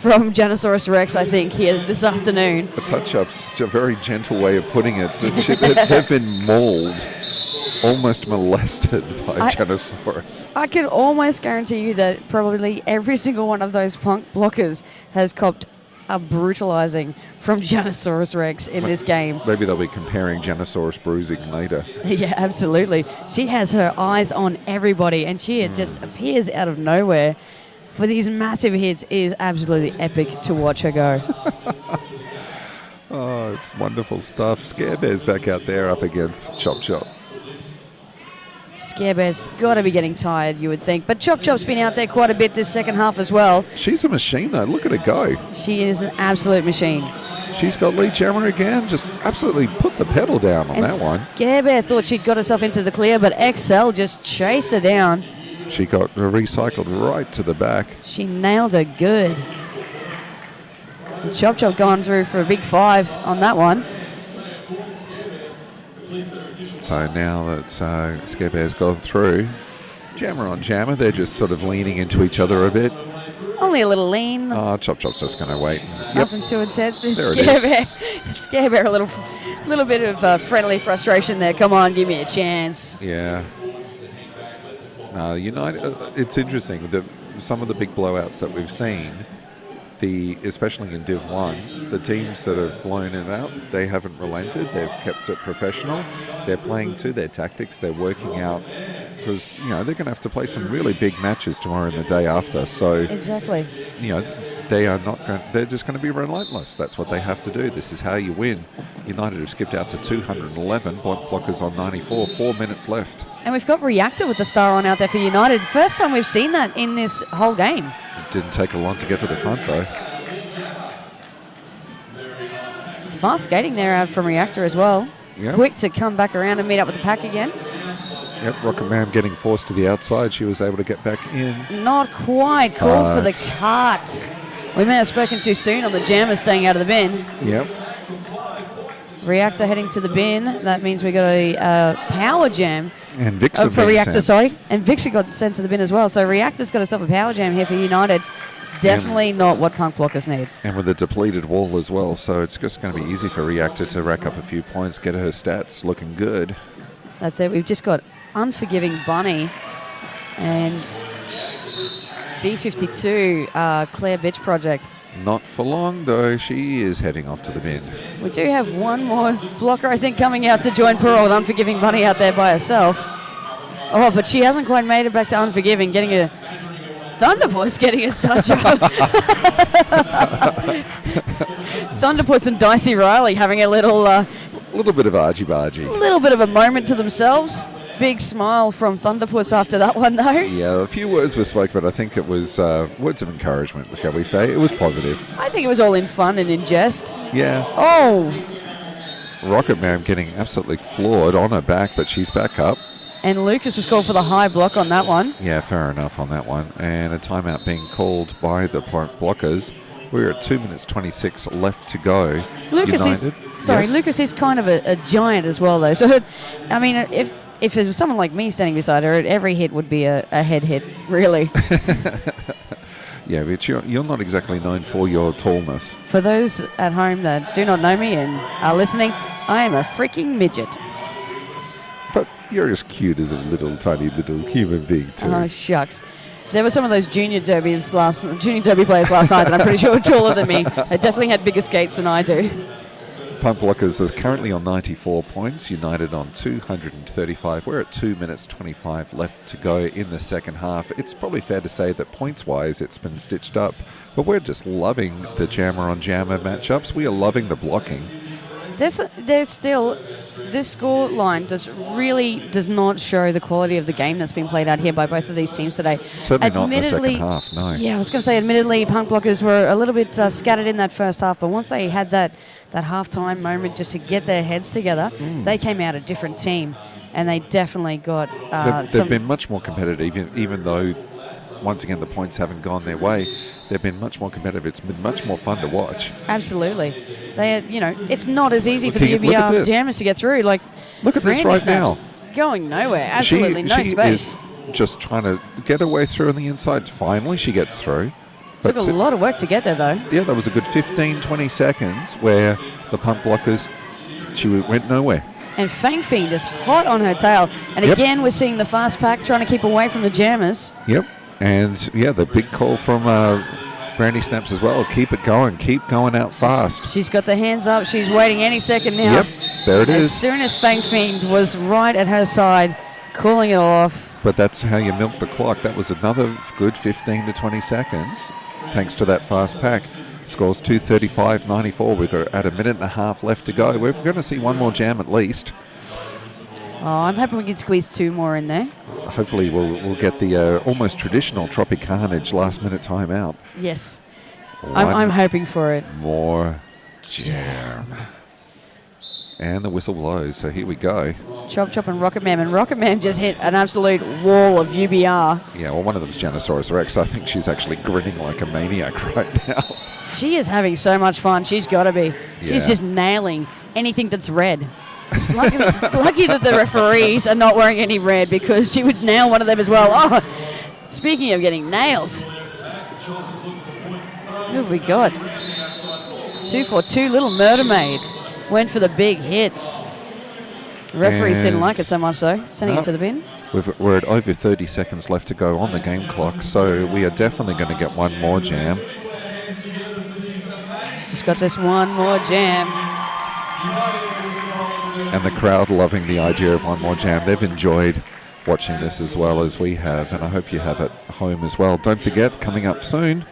Janosaurus Rex, I think, here this afternoon. A touch-up's a very gentle way of putting it. They've been mauled, almost molested by Janosaurus. I can almost guarantee you that probably every single one of those punk blockers has copped a brutalizing from Janosaurus Rex in this game. Maybe they'll be comparing Janosaurus bruising later. Yeah, absolutely. She has her eyes on everybody, and she just appears out of nowhere. for these massive hits. It is absolutely epic to watch her go. Oh, it's wonderful stuff. Scare Bear's back out there up against Chop Chop. Scare Bear's got to be getting tired, you would think. But Chop Chop's been out there quite a bit this second half as well. She's a machine, though. Look at her go. She is an absolute machine. She's got lead jammer again. Just absolutely put the pedal down on that one. Scare Bear thought she'd got herself into the clear, but XL just chased her down. She got recycled right to the back. She nailed her good. And Chop Chop going through for a big 5 on that one. So now that Scare Bear's gone through, jammer on jammer, they're just sort of leaning into each other a bit. Only a little lean. Oh, Chop Chop's just going to wait. Nothing too intense. There Scare Bear, a little bit of friendly frustration there. Come on, give me a chance. Yeah. No, United. It's interesting that some of the big blowouts that we've seen, especially in Div 1, the teams that have blown it out, they haven't relented. They've kept it professional. They're playing to their tactics. They're working out because they're going to have to play some really big matches tomorrow and the day after. So exactly, they are not going. They're just going to be relentless. That's what they have to do. This is how you win. United have skipped out to 211. Blockers on 94. 4 minutes left. And we've got Reactor with the star on out there for United. First time we've seen that in this whole game. It didn't take a long to get to the front though. Fast skating there out from Reactor as well. Yep. Quick to come back around and meet up with the pack again. Yep, Rocket Man getting forced to the outside. She was able to get back in. Not quite. Called for the carts. We may have spoken too soon on the jammer staying out of the bin. Yep. Reactor heading to the bin. That means we got a power jam. And Vixen for Reactor, sorry. And Vixen got sent to the bin as well. So Reactor's got herself a power jam here for United. Definitely not what Punk Blockers need. And with a depleted wall as well. So it's just going to be easy for Reactor to rack up a few points, get her stats looking good. That's it. We've just got Unforgiving Bunny and B52 Claire Bitch Project. Not for long, though. She is heading off to the bin. We do have one more blocker, I think, coming out to join poor old Unforgiving Bunny out there by herself. Oh, but she hasn't quite made it back to Unforgiving, getting a... Thunderpuss getting a touch up. Thunderpuss and Dicey Riley having a little bit of argy-bargy. A little bit of a moment to themselves. Big smile from Thunderpuss after that one, though. Yeah, a few words were spoken, but I think it was words of encouragement, shall we say. It was positive. I think it was all in fun and in jest. Yeah. Oh. Rocket Man getting absolutely floored on her back, but she's back up. And Lucas was called for the high block on that one. Yeah, fair enough on that one. And a timeout being called by the Blockers. We're at 2 minutes 26 left to go. Lucas is kind of a giant as well, though. So, I mean, if it was someone like me standing beside her, every hit would be a head hit, really. Yeah, but you're not exactly known for your tallness. For those at home that do not know me and are listening, I am a freaking midget. But you're as cute as a tiny little human being too. Oh, shucks. There were some of those junior derby players last night that I'm pretty sure were taller than me. They definitely had bigger skates than I do. Pump Blockers is currently on 94 points, United on 235. We're at 2 minutes 25 left to go in the second half. It's probably fair to say that points-wise it's been stitched up, but we're just loving the jammer-on-jammer matchups. We are loving the blocking. There's still... This score line does not show the quality of the game that's been played out here by both of these teams today. Certainly not in the second half, no. Yeah, I was going to say, admittedly, Punk Blockers were a little bit scattered in that first half, but once they had that half-time moment just to get their heads together, they came out a different team, and they definitely got they've been much more competitive, even though, once again, the points haven't gone their way. They've been much more competitive. It's been much more fun to watch. Absolutely. It's not as easy for the UBR jammers to get through. Look at this right now. Going nowhere. Absolutely no space. She is just trying to get her way through on the inside. Finally, she gets through. Took a lot of work to get there, though. Yeah, there was a good 15, 20 seconds where the Pump Blockers, she went nowhere. And Fang Fiend is hot on her tail. And again, we're seeing the fast pack trying to keep away from the jammers. Yep. And, yeah, the big call from Brandy Snaps as well. Keep it going. Keep going out fast. She's got the hands up. She's waiting any second now. Yep, there it is. As soon as Fang Fiend was right at her side, calling it off. But that's how you milk the clock. That was another good 15 to 20 seconds, thanks to that fast pack. Scores 2:35.94. We've got at a minute and a half left to go. We're going to see one more jam at least. Oh, I'm hoping we can squeeze 2 more in there. Hopefully we'll get the almost traditional Tropicarnage last-minute timeout. Yes. I'm hoping for it. More jam. And the whistle blows, so here we go. Chop Chop and Rocket Man. And Rocket Man just hit an absolute wall of UBR. Yeah, well, one of them's Janosaurus Rex. I think she's actually grinning like a maniac right now. She is having so much fun. She's got to be. Yeah. She's just nailing anything that's red. It's lucky that the referees are not wearing any red, because she would nail one of them as well. Oh, speaking of getting nailed, who have we got? 242, Little Murder Maid. Went for the big hit. The referees didn't like it so much, though, sending it to the bin. We're at over 30 seconds left to go on the game clock, so we are definitely going to get one more jam. Just got this one more jam. And the crowd loving the idea of one more jam. They've enjoyed watching this as well as we have, and I hope you have at home as well. Don't forget, coming up soon,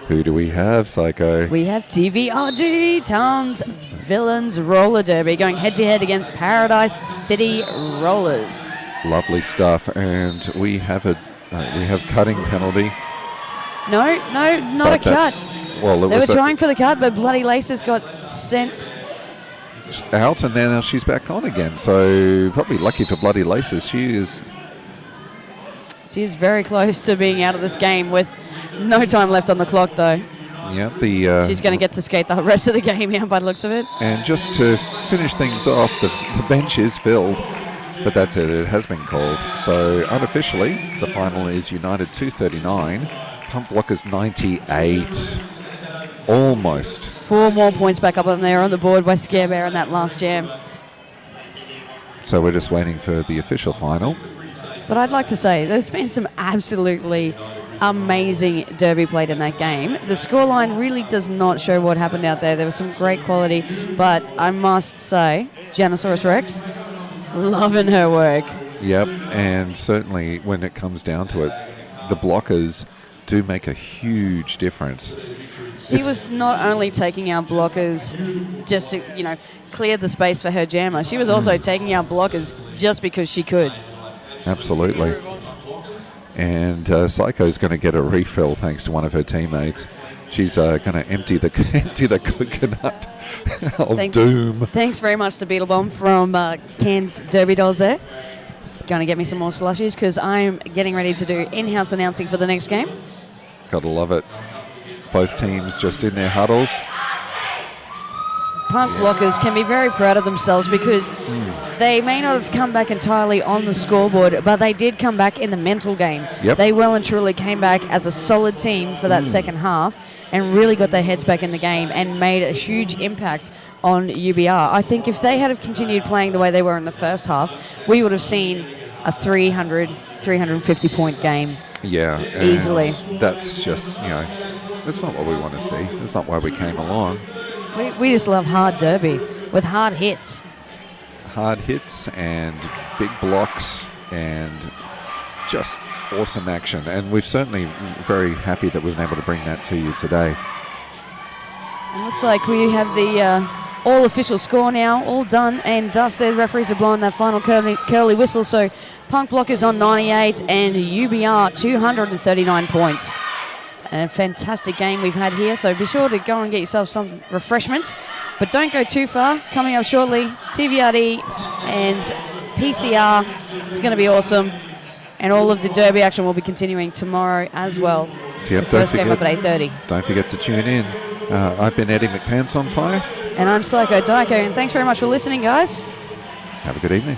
who do we have, Psycho? We have TVRG, Towns Villains Roller Derby, going head-to-head against Paradise City Rollers. Lovely stuff, and we have cutting penalty. No, not a cut. Well, they were trying for the cut, but Bloody Laces got sent out, and then she's back on again. So probably lucky for Bloody Laces. She is very close to being out of this game with no time left on the clock, though. Yeah, she's going to get to skate the rest of the game now, by the looks of it. And just to finish things off, the bench is filled, but that's it. It has been called. So unofficially, the final is United 239, Pump Blockers 98. Almost. 4 more points back up on there on the board by Scare Bear in that last jam. So we're just waiting for the official final. But I'd like to say there's been some absolutely amazing derby played in that game. The scoreline really does not show what happened out there. There was some great quality, but I must say, Janosaurus Rex, loving her work. Yep, and certainly when it comes down to it, the blockers do make a huge difference. She was not only taking out blockers just to, clear the space for her jammer. She was also taking out blockers just because she could. Absolutely. And Psycho's going to get a refill thanks to one of her teammates. She's going to empty the coconut of doom. Thanks very much to Beetlebomb from Cairns Derby Dolls there. Going to get me some more slushies because I'm getting ready to do in-house announcing for the next game. Gotta love it. Both teams just in their huddles. Punt blockers can be very proud of themselves because they may not have come back entirely on the scoreboard, but they did come back in the mental game. Yep. They well and truly came back as a solid team for that second half and really got their heads back in the game and made a huge impact on UBR. I think if they had have continued playing the way they were in the first half, we would have seen a 350 point game. Yeah. Easily. That's just, that's not what we want to see. That's not why we came along. We just love hard derby with hard hits. Hard hits and big blocks and just awesome action. And we're certainly very happy that we've been able to bring that to you today. It looks like we have the all-official score now, all done and dusted. Referees are blowing that final curly whistle. So Punk Blockers on 98 and UBR 239 points. And a fantastic game we've had here, so be sure to go and get yourself some refreshments. But don't go too far. Coming up shortly, TVRD and PCR. It's going to be awesome. And all of the derby action will be continuing tomorrow as well. Yep, the first game up at 8:30. Don't forget to tune in. I've been Eddie McPants on Fire. And I'm Psycho Dyko, and thanks very much for listening, guys. Have a good evening.